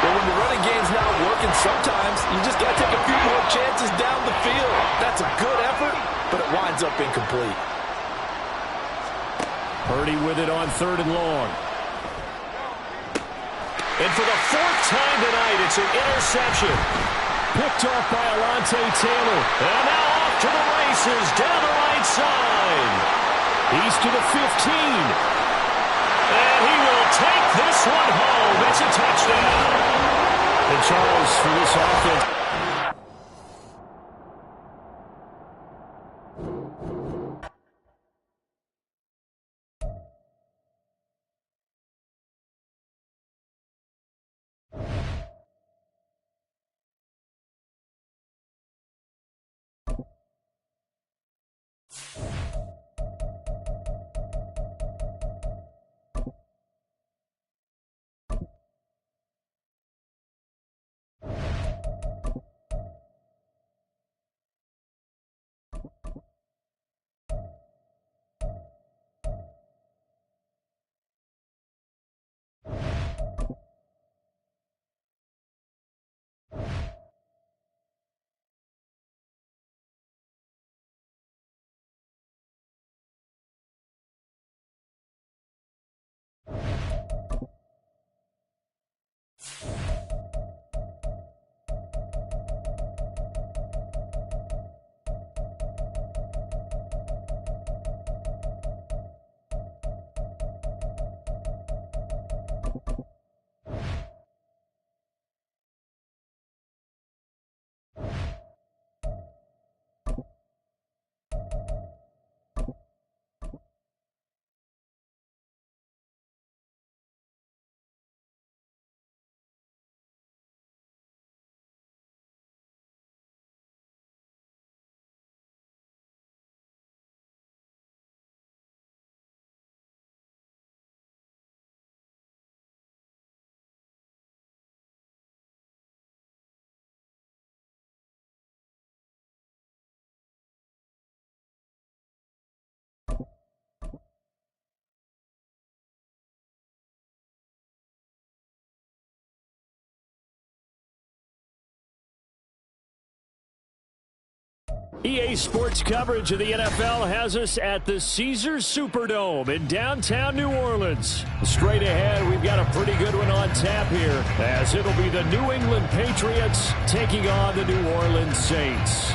Well, when the running game's not working, sometimes you just got to take a few more chances down the field. That's a good effort, but it winds up incomplete. Purdy with it on 3rd and long. And for the 4th time tonight, it's an interception. Picked off by Alontae Taylor. And now off to the races down the right side. He's to the 15. And he will take this one home. It's a touchdown. And Charles, for this offense. EA Sports coverage of the NFL has us at the Caesars Superdome in downtown New Orleans. Straight ahead, we've got a pretty good one on tap here, as it'll be the New England Patriots taking on the New Orleans Saints.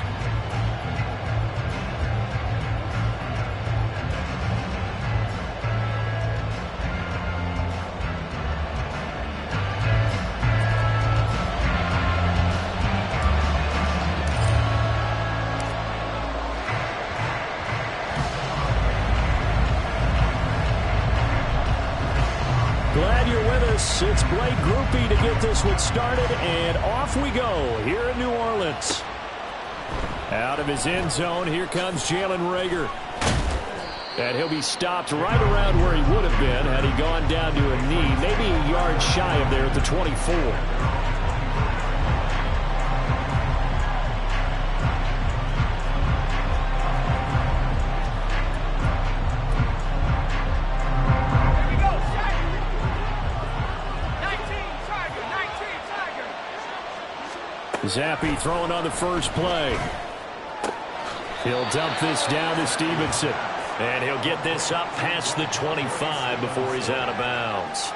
Glad you're with us. It's Blake Groupie to get this one started, and off we go here in New Orleans. Out of his end zone, here comes Jalen Reagor. And he'll be stopped right around where he would have been had he gone down to a knee, maybe a yard shy of there at the 24. Zappi throwing on the first play. He'll dump this down to Stevenson. And he'll get this up past the 25 before he's out of bounds.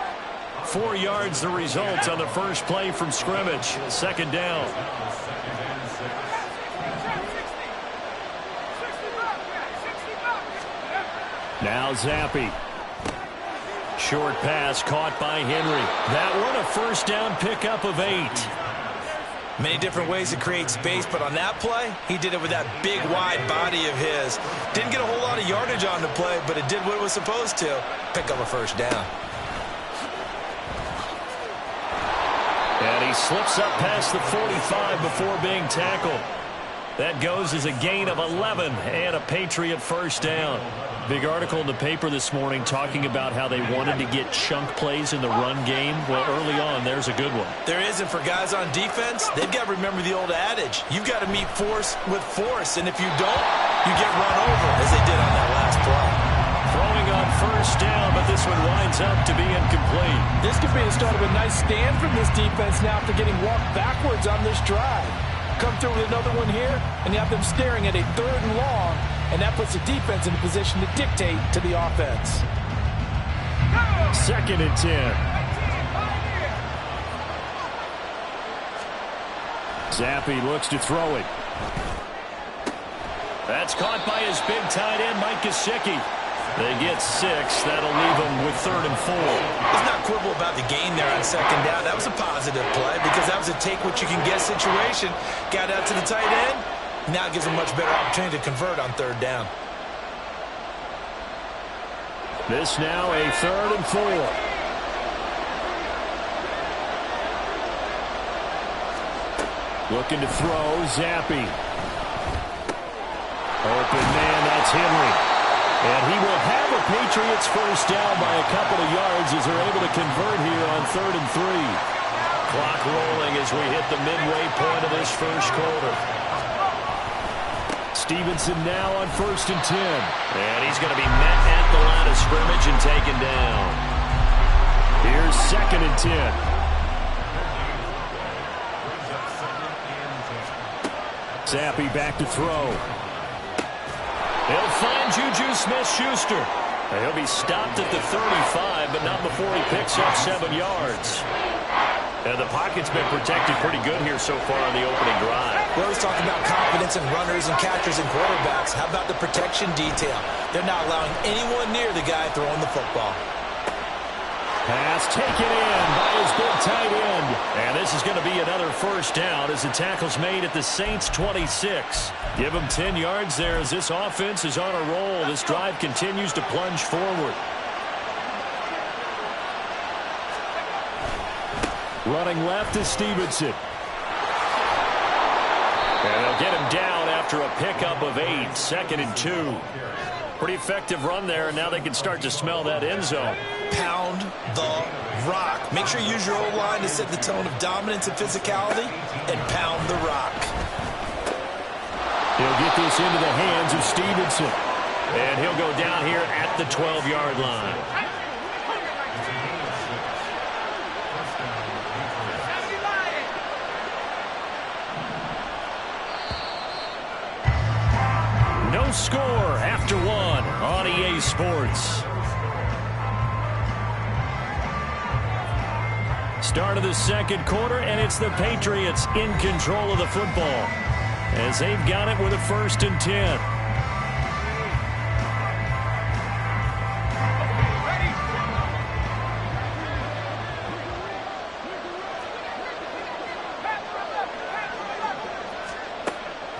4 yards the result on the first play from scrimmage. Second down. Now Zappi. Short pass caught by Henry. That one a first down pickup of 8. Many different ways to create space, but on that play, he did it with that big, wide body of his. Didn't get a whole lot of yardage on the play, but it did what it was supposed to. Pick up a first down. And he slips up past the 45 before being tackled. That goes as a gain of 11 and a Patriot first down. Big article in the paper this morning talking about how they wanted to get chunk plays in the run game. Well, early on, there's a good one. There is, and for guys on defense, they've got to remember the old adage. You've got to meet force with force, and if you don't, you get run over, as they did on that last play. Throwing on first down, but this one winds up to be incomplete. This could be the start of a nice stand from this defense now after getting walked backwards on this drive. Come through with another one here, and you have them staring at a 3rd and long, and that puts the defense in a position to dictate to the offense. 2nd and 10. Zappi looks to throw it. That's caught by his big tight end, Mike Gesicki. They get 6. That'll leave them with 3rd and 4. Let's not quibble about the gain there on 2nd down. That was a positive play because that was a take-what-you-can-get situation. Got out to the tight end. Now it gives them a much better opportunity to convert on 3rd down. This now a 3rd and 4. Looking to throw, Zappi. Open man, that's Henry. And he will have a Patriots first down by a couple of yards as they're able to convert here on 3rd and 3. Clock rolling as we hit the midway point of this first quarter. Stevenson now on 1st and 10. And he's going to be met at the line of scrimmage and taken down. Here's 2nd and 10. Zappi back to throw. He'll find Juju Smith-Schuster. He'll be stopped at the 35, but not before he picks up 7 yards. And the pocket's been protected pretty good here so far on the opening drive. We always talk about confidence in runners and catchers and quarterbacks. How about the protection detail? They're not allowing anyone near the guy throwing the football. Pass taken in by his big tight end. And this is going to be another first down as the tackle's made at the Saints' 26. Give him 10 yards there as this offense is on a roll. This drive continues to plunge forward. Running left is Stevenson. And they'll get him down after a pickup of 8, 2nd and 2. Pretty effective run there, and now they can start to smell that end zone. Pound the rock. Make sure you use your O-line to set the tone of dominance and physicality, and pound the rock. He'll get this into the hands of Stevenson. And he'll go down here at the 12-yard line. score after one on EA Sports. Start of the second quarter, and it's the Patriots in control of the football as they've got it with a 1st and 10.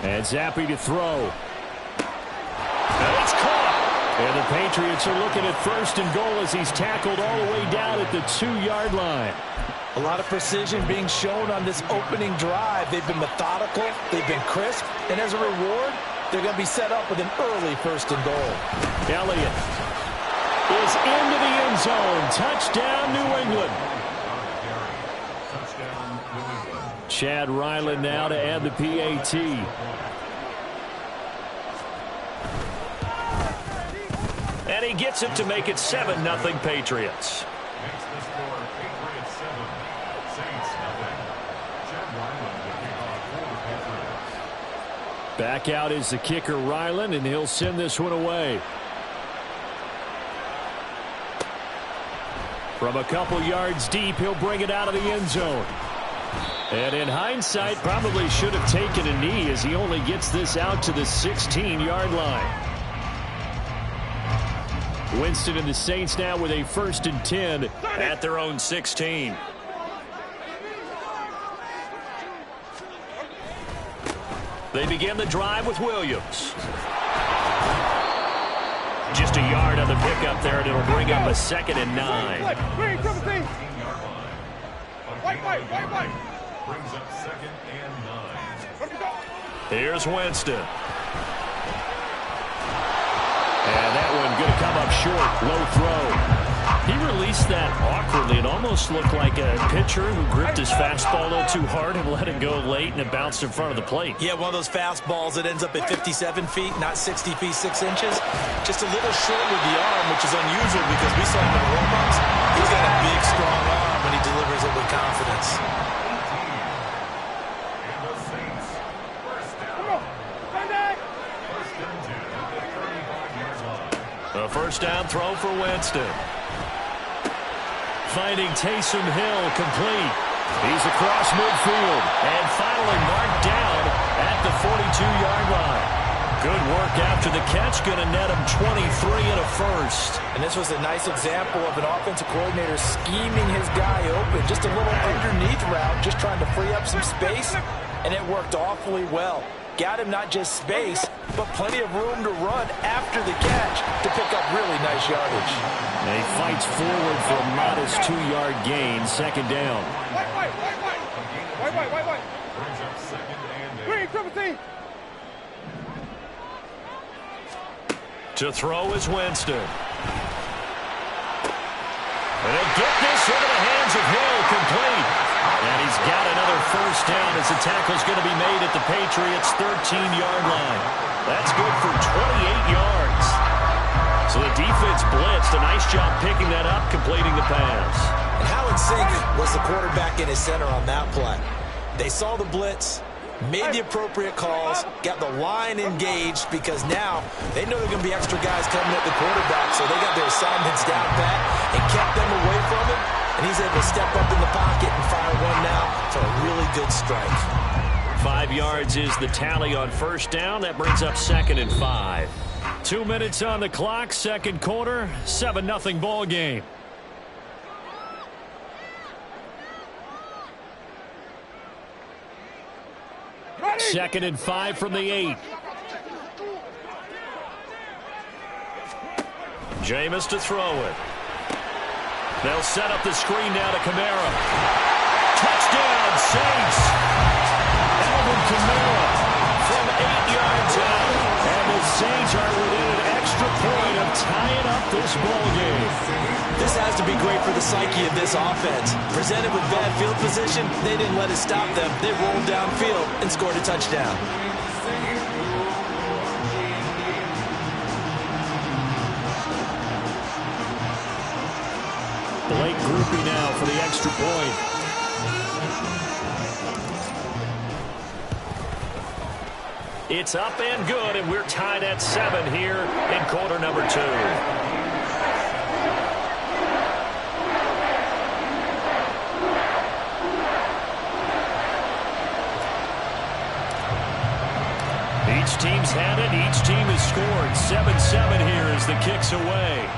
And Zappi to throw. And it's caught. And the Patriots are looking at 1st and goal as he's tackled all the way down at the 2-yard line. A lot of precision being shown on this opening drive. They've been methodical, they've been crisp, and as a reward, they're going to be set up with an early 1st and goal. Elliott is into the end zone. Touchdown, New England. Chad Ryland now to add the PAT. And he gets it to make it 7-0 Patriots. Back out is the kicker, Ryland, and he'll send this one away. From a couple yards deep, he'll bring it out of the end zone. And in hindsight, probably should have taken a knee as he only gets this out to the 16-yard line. Winston and the Saints now with a 1st and 10 at their own 16. They begin the drive with Williams. Just a yard on the pickup there, and it'll bring up a 2nd and 9. White. Brings up 2nd and 9. Here's Winston. And that one going to come up short. Low throw. He released that awkwardly. It almost looked like a pitcher who gripped his fastball a little too hard and let it go late, and it bounced in front of the plate. Yeah, one of those fastballs that ends up at 57 feet, not 60 feet, 6 inches. Just a little short with the arm, which is unusual because we saw him in warm-ups. He's got a big, strong arm when he delivers it with confidence. A 1st down throw for Winston. Finding Taysom Hill complete. He's across midfield and finally marked down at the 42-yard line. Good work after the catch. Going to net him 23 and a 1st. And this was a nice example of an offensive coordinator scheming his guy open. Just a little underneath route, just trying to free up some space, and it worked awfully well. Got him not just space, but plenty of room to run after the catch to pick up really nice yardage. And he fights forward for a modest 2-yard gain, 2nd down. White. Brings up 2nd and 8. Green, 17. To throw is Winston. And he'll get this into the hands of Hill, complete. And he's got another 1st down as the tackle's going to be made at the Patriots' 13-yard line. That's good for 28 yards. So the defense blitzed. A nice job picking that up, completing the pass. And how in sync was the quarterback in his center on that play? They saw the blitz, made the appropriate calls, got the line engaged because now they know there are going to be extra guys coming at the quarterback, so they got their assignments down pat and kept them away from him, and he's able to step up in the pocket and fire one now for a really good strike. 5 yards is the tally on 1st down. That brings up 2nd and 5. 2 minutes on the clock, 2nd quarter, 7-0 ball game. Second and 5 from the 8. Jameis to throw it. They'll set up the screen now to Kamara. Touchdown, Saints. Alvin Kamara from 8 yards out. And the Saints are within an extra point of tying up this ball game. This has to be great for the psyche of this offense. Presented with bad field position, they didn't let it stop them. They rolled downfield and scored a touchdown. Blake Groupie now for the extra point. It's up and good, and we're tied at 7 here in quarter number 2. Each team's had it. Each team has scored. 7-7 here as the kick's away.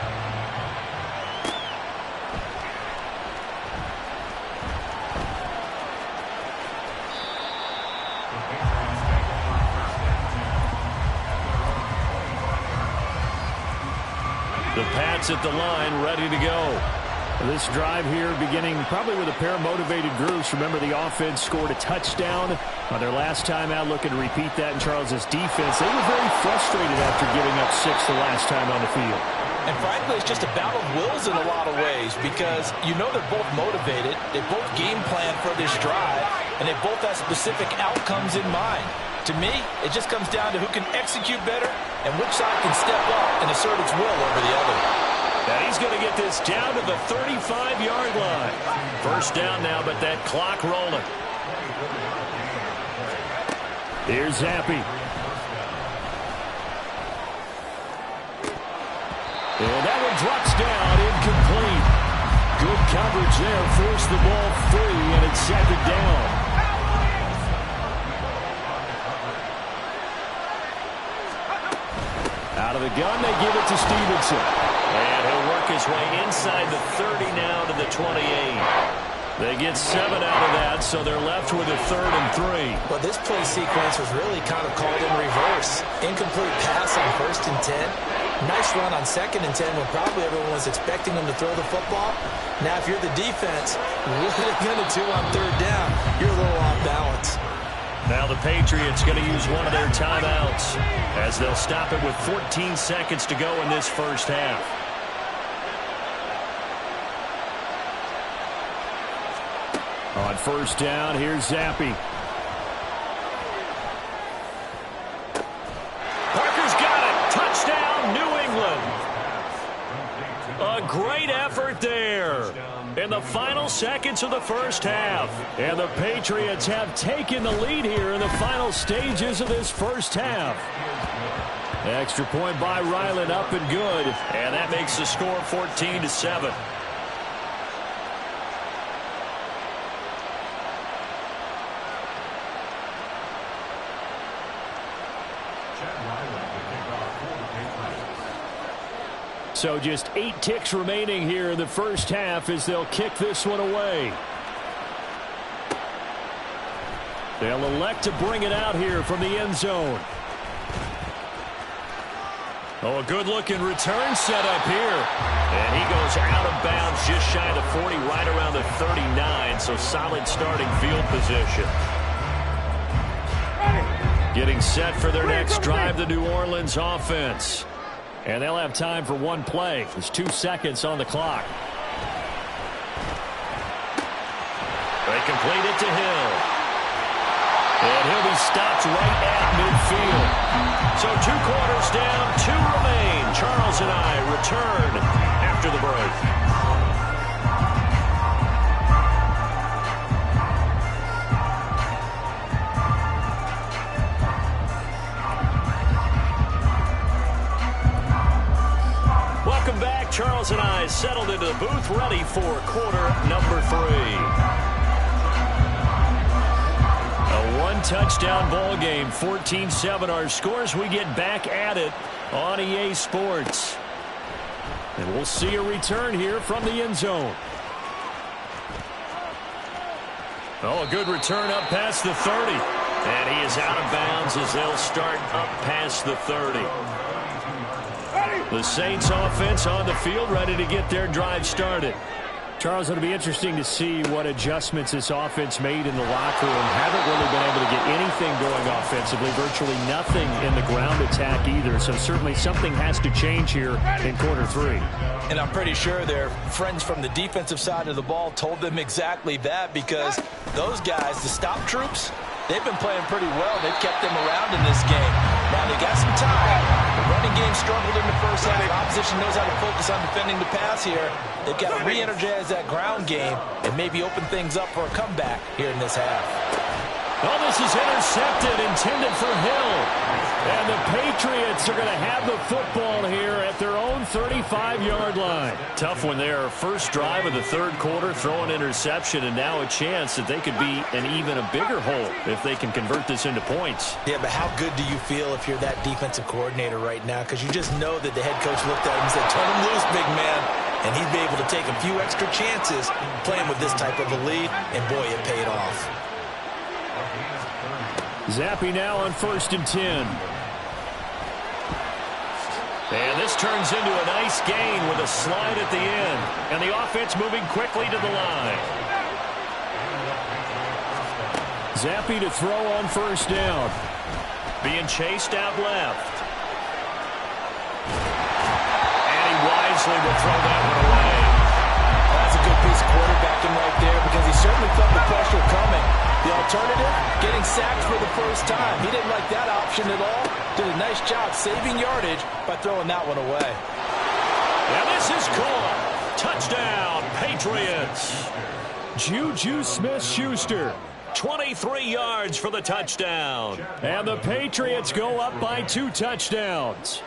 The Pats at the line, ready to go. This drive here beginning probably with a pair of motivated groups. Remember, the offense scored a touchdown on their last time out, looking to repeat that in Charles's defense. They were very frustrated after giving up 6 the last time on the field. And frankly, it's just a battle of wills in a lot of ways because you know they're both motivated, they both game plan for this drive, and they both have specific outcomes in mind. To me, it just comes down to who can execute better and which side can step up and assert its will over the other. Now he's going to get this down to the 35-yard line. First down now, but that clock rolling. Here's Zappe. And that one drops down, incomplete. Good coverage there, forced the ball free, and it's second down. Out of the gun, they give it to Stevenson. And he'll work his way inside the 30 now to the 28. They get 7 out of that, so they're left with a 3rd and 3. Well, this play sequence was really kind of called in reverse. Incomplete pass on 1st and 10. Nice run on 2nd and 10 when probably everyone was expecting them to throw the football. Now, if you're the defense, what are they going to do on 3rd down? You're a little off balance. Now the Patriots going to use one of their timeouts as they'll stop it with 14 seconds to go in this first half. On 1st down, here's Zappe. Parker's got it. Touchdown, New England. A great effort there in the final seconds of the first half. And the Patriots have taken the lead here in the final stages of this first half. Extra point by Ryland, up and good. And that makes the score 14-7. So just 8 ticks remaining here in the first half as they'll kick this one away. They'll elect to bring it out here from the end zone. Oh, a good-looking return set up here. And he goes out of bounds just shy of the 40, right around the 39, so solid starting field position. Getting set for their next drive, the New Orleans offense. And they'll have time for one play. There's 2 seconds on the clock. They complete it to Hill. And he'll be stopped right at midfield. So 2 quarters down, 2 remain. Charles and I return after the break. Welcome back. Charles and I settled into the booth, ready for quarter number 3. A 1-touchdown ball game, 14-7 our scores. We get back at it on EA Sports. And we'll see a return here from the end zone. Oh, a good return up past the 30. And he is out of bounds as they'll start up past the 30. The Saints offense on the field, ready to get their drive started. Charles, it'll be interesting to see what adjustments this offense made in the locker room. Haven't really been able to get anything going offensively, virtually nothing in the ground attack either. So certainly something has to change here in quarter 3. And I'm pretty sure their friends from the defensive side of the ball told them exactly that, because those guys, the stop troops, they've been playing pretty well. They've kept them around in this game. Now they got some time. The running game struggled in the first half. The opposition knows how to focus on defending the pass here. They've got to re-energize that ground game and maybe open things up for a comeback here in this half. Oh, this is intercepted, intended for Hill. And the Patriots are going to have the football here at their own 35-yard line. Tough one there. First drive of the third quarter, throw an interception, and now a chance that they could be an even a bigger hole if they can convert this into points. Yeah, but how good do you feel if you're that defensive coordinator right now? Because you just know that the head coach looked at him and said, turn him loose, big man. And he'd be able to take a few extra chances playing with this type of a lead, and boy, it paid off. Zappe now on 1st and 10. And this turns into a nice gain with a slide at the end. And the offense moving quickly to the line. Zappe to throw on 1st down. Being chased out left. And he wisely will throw that one away. That's a good piece of quarterbacking right there because he certainly felt the pressure coming. The alternative, getting sacked for the first time. He didn't like that option at all. Did a nice job saving yardage by throwing that one away. And this is caught. Touchdown, Patriots. Juju Smith-Schuster. 23 yards for the touchdown. And the Patriots go up by 2 touchdowns.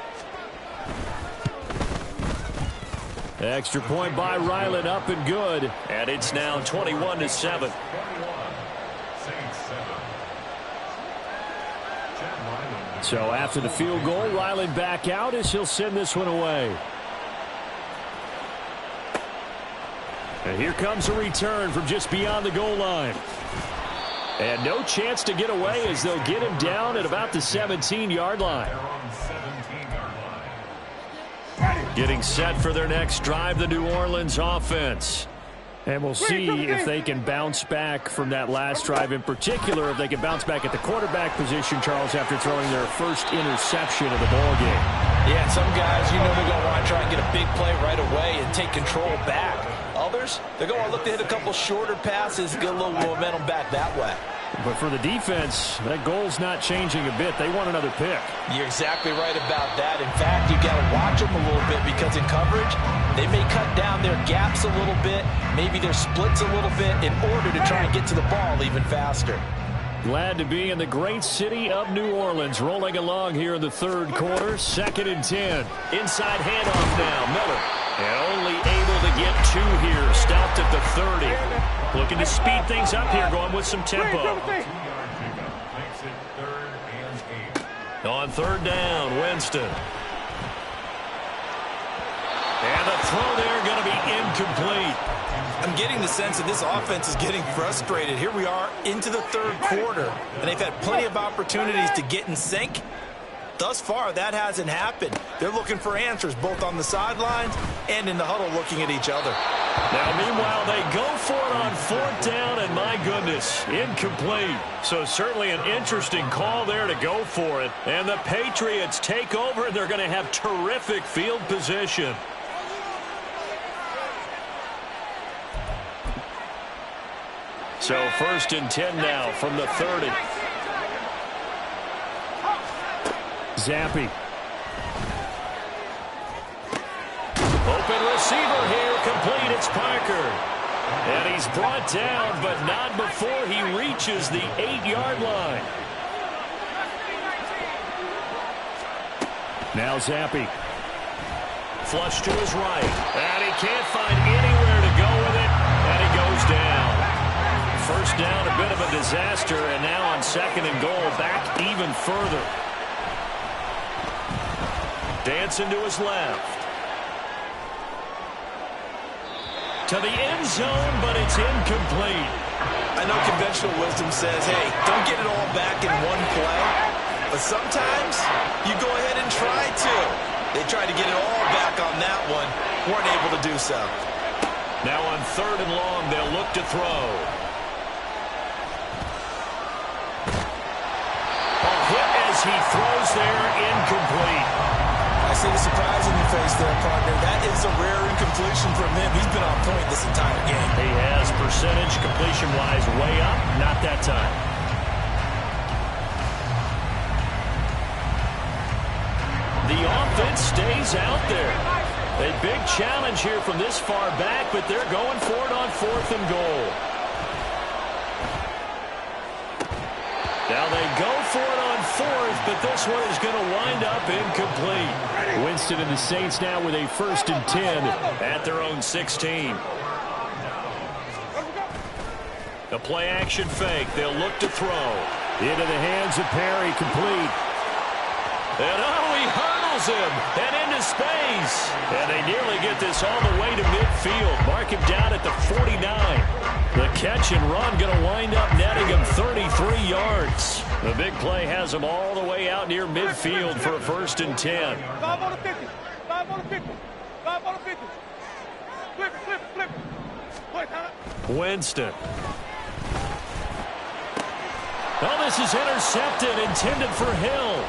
Extra point by Ryland, up and good. And it's now 21-7. So after the field goal, Ryland back out as he'll send this one away. And here comes a return from just beyond the goal line. And no chance to get away as they'll get him down at about the 17-yard line. Getting set for their next drive, the New Orleans offense. And we'll see if they can bounce back from that last drive in particular, if they can bounce back at the quarterback position, Charles, after throwing their first interception of the ballgame. Yeah, some guys, you know they're going to want to try and get a big play right away and take control back. Others, they're going to look to hit a couple shorter passes, get a little momentum back that way. But for the defense, that goal's not changing a bit. They want another pick. You're exactly right about that. In fact, you got to watch them a little bit because in coverage, they may cut down their gaps a little bit, maybe their splits a little bit in order to try and get to the ball even faster. Glad to be in the great city of New Orleans, rolling along here in the third quarter, 2nd and 10. Inside handoff now, Miller. And only able to get 2 here, stopped at the 30. Looking to speed things up here, going with some tempo. On 3rd down, Winston. And the throw there going to be incomplete. I'm getting the sense that this offense is getting frustrated. Here we are into the third quarter, and they've had plenty of opportunities to get in sync. Thus far, that hasn't happened. They're looking for answers both on the sidelines and in the huddle looking at each other. Now, meanwhile, they go for it on 4th down, and my goodness, incomplete. So certainly an interesting call there to go for it. And the Patriots take over, and they're going to have terrific field position. So 1st and 10 now from the 30. Zappe. Open receiver here, complete, it's Parker. And he's brought down, but not before he reaches the 8-yard line. Now Zappe. Flush to his right. And he can't find anywhere to go with it, and he goes down. 1st down, a bit of a disaster, and now on 2nd and goal, back even further. Dancing to his left. To the end zone, but it's incomplete. I know conventional wisdom says, hey, don't get it all back in one play. But sometimes you go ahead and try to. They tried to get it all back on that one. Weren't able to do so. Now on 3rd and long, they'll look to throw. A hit as he throws there, incomplete. I see the surprise in your face there, partner. That is a rare incompletion from him. He's been on point this entire game. He has percentage completion-wise way up. Not that time. The offense stays out there. A big challenge here from this far back, but they're going for it on 4th and goal. fourth, but this one is going to wind up incomplete. Winston and the Saints now with a 1st and 10 at their own 16. The play action fake. They'll look to throw. Into the hands of Perry, complete. And he hurdles him and into space. And they nearly get this all the way to midfield. Mark him down at the 49. The catch and run going to wind up netting him 33 yards. The big play has him all the way out near midfield for a 1st and 10. 5 on the 50. 5 on the 50. 5 on the 50. Flip it, flip it, flip it. Play time. Winston. Oh, this is intercepted, intended for Hill.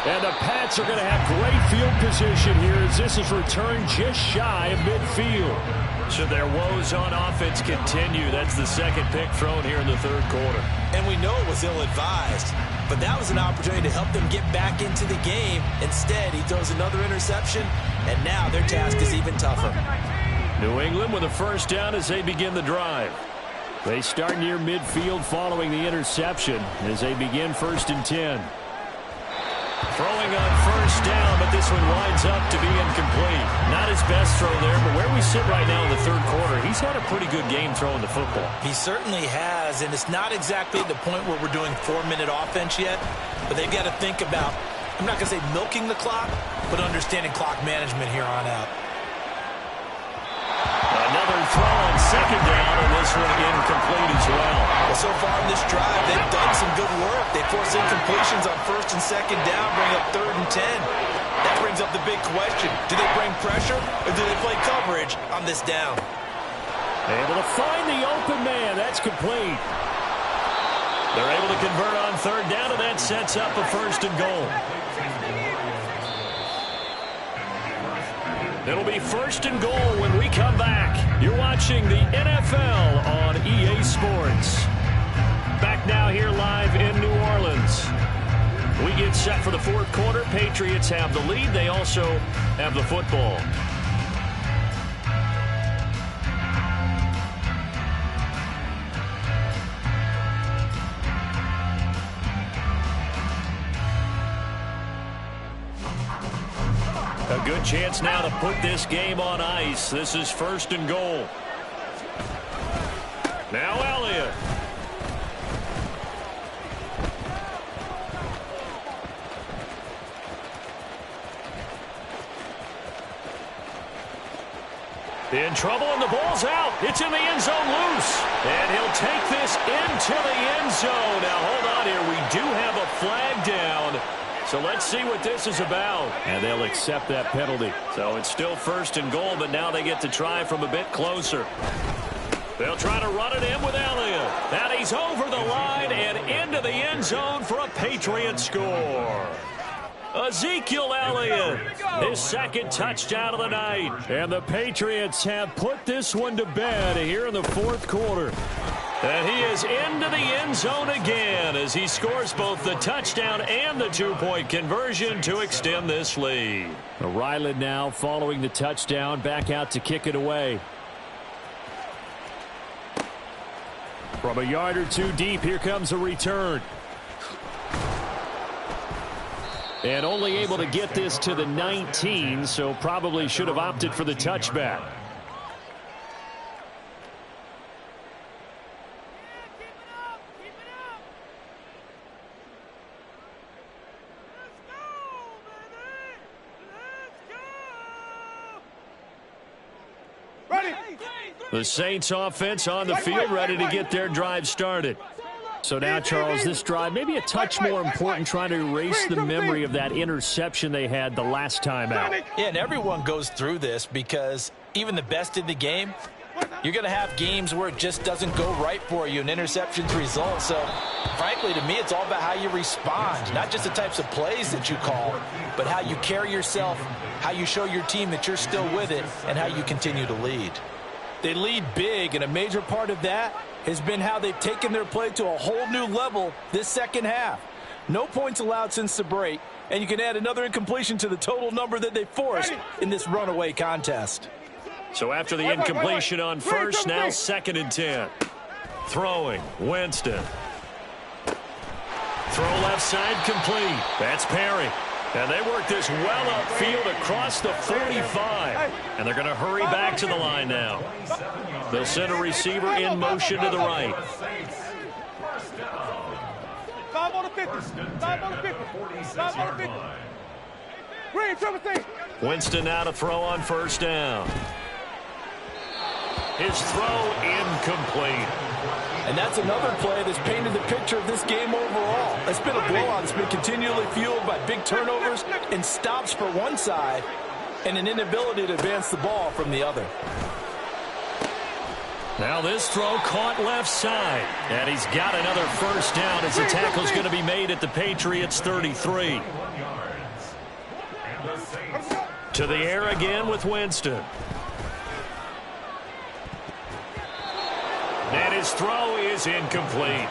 And the Pats are going to have great field position here as this is returned just shy of midfield. Should their woes on offense continue, that's the second pick thrown here in the 3rd quarter. And we know it was ill-advised, but that was an opportunity to help them get back into the game. Instead, he throws another interception, and now their task is even tougher. New England with a 1st down as they begin the drive. They start near midfield following the interception as they begin 1st and 10. Throwing on 1st down, but this one winds up to be incomplete. Not his best throw there, but where we sit right now in the 3rd quarter, he's had a pretty good game throwing the football. He certainly has, and it's not exactly at the point where we're doing 4-minute offense yet, but they've got to think about, I'm not going to say milking the clock, but understanding clock management here on out. Another throw on 2nd down, and this one incomplete as well. Well, so far in this drive, they've done some good work. They force incompletions on 1st and 2nd down, bring up 3rd and 10. That brings up the big question. Do they bring pressure, or do they play coverage on this down? Able to find the open man. That's complete. They're able to convert on 3rd down, and that sets up a 1st and goal. It'll be 1st and goal when we come back. You're watching the NFL on EA Sports. Back now here live in New Orleans. We get set for the 4th quarter. Patriots have the lead. They also have the football. A good chance now to put this game on ice. This is 1st and goal. Now Elliott. In trouble, and the ball's out. It's in the end zone loose. And he'll take this into the end zone. Now, hold on here. We do have a flag down. So let's see what this is about. And they'll accept that penalty. So it's still 1st and goal, but now they get to try from a bit closer. They'll try to run it in with Elliott. And he's over the line and into the end zone for a Patriot score. Ezekiel Elliott, his 2nd touchdown of the night. And the Patriots have put this one to bed here in the 4th quarter. And he is into the end zone again as he scores both the touchdown and the 2-point conversion to extend this lead. Ryland now following the touchdown, back out to kick it away. From a yard or 2 deep, here comes a return. And only able to get this to the 19, so probably should have opted for the touchback. The Saints offense on the field, ready to get their drive started. So now, Charles, this drive maybe a touch more important, trying to erase the memory of that interception they had the last time out. Yeah, and everyone goes through this because even the best in the game, you're going to have games where it just doesn't go right for you, and interceptions result. So, frankly, to me, it's all about how you respond, not just the types of plays that you call, but how you carry yourself, how you show your team that you're still with it, and how you continue to lead. They lead big, and a major part of that has been how they've taken their play to a whole new level this second half. No points allowed since the break, and you can add another incompletion to the total number that they forced in this runaway contest. So after the incompletion on 1st, now 2nd and 10. Throwing, Winston. Throw left side complete. That's Perry. And they work this well upfield across the 45. And they're going to hurry back to the line now. They'll send a receiver in motion to the right. 5 on the 50. 5 on the 50. 5 on the 50. Green, 17. Winston now to throw on first down. His throw incomplete. And that's another play that's painted the picture of this game overall. It's been a blowout. It's been continually fueled by big turnovers and stops for one side and an inability to advance the ball from the other. Now this throw caught left side. And he's got another first down as the tackle's going to be made at the Patriots' 33. To the air again with Winston. And his throw is incomplete.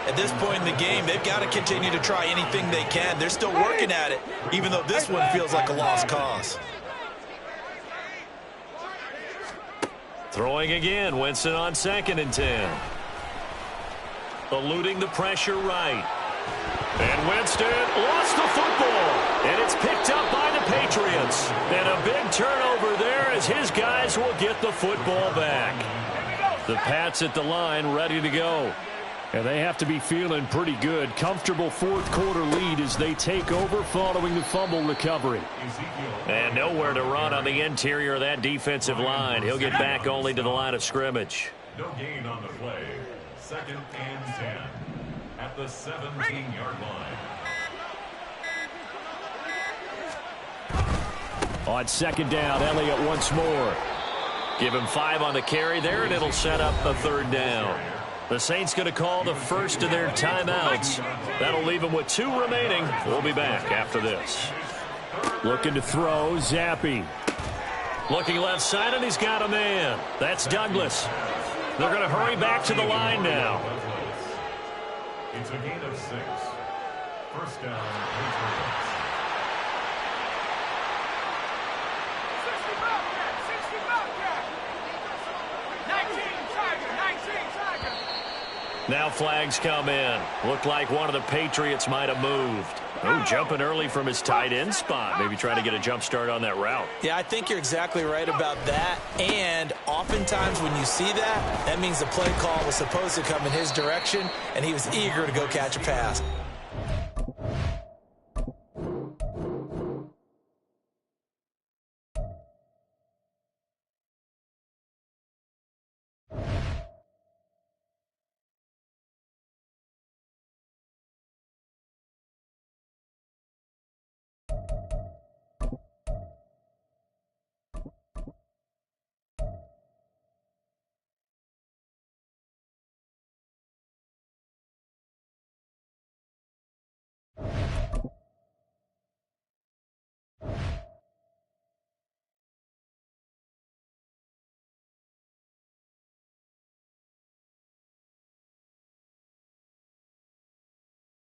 At this point in the game, they've got to continue to try anything they can. They're still working at it, even though this one feels like a lost cause. Throwing again, Winston on 2nd and 10. Eluding the pressure right. And Winston lost the football. And it's picked up by the Patriots. And a big turnover there as his guys will get the football back. The Pats at the line ready to go. And they have to be feeling pretty good. Comfortable fourth quarter lead as they take over following the fumble recovery. And nowhere to run on the interior of that defensive line. He'll get back only to the line of scrimmage. No gain on the play. 2nd and 10 at the 17-yard line. On 2nd down, Elliott once more. Give him 5 on the carry there, and it'll set up a 3rd down. The Saints going to call the first of their timeouts. That'll leave them with 2 remaining. We'll be back after this. Looking to throw, Zappi. Looking left side, and he's got a man. That's Douglas. They're going to hurry back to the line now. It's a gain of 6. First down, Patriots. Now flags come in. Looked like one of the Patriots might have moved. Oh, jumping early from his tight end spot. Maybe trying to get a jump start on that route. Yeah, I think you're exactly right about that. And oftentimes when you see that, that means the play call was supposed to come in his direction, and he was eager to go catch a pass.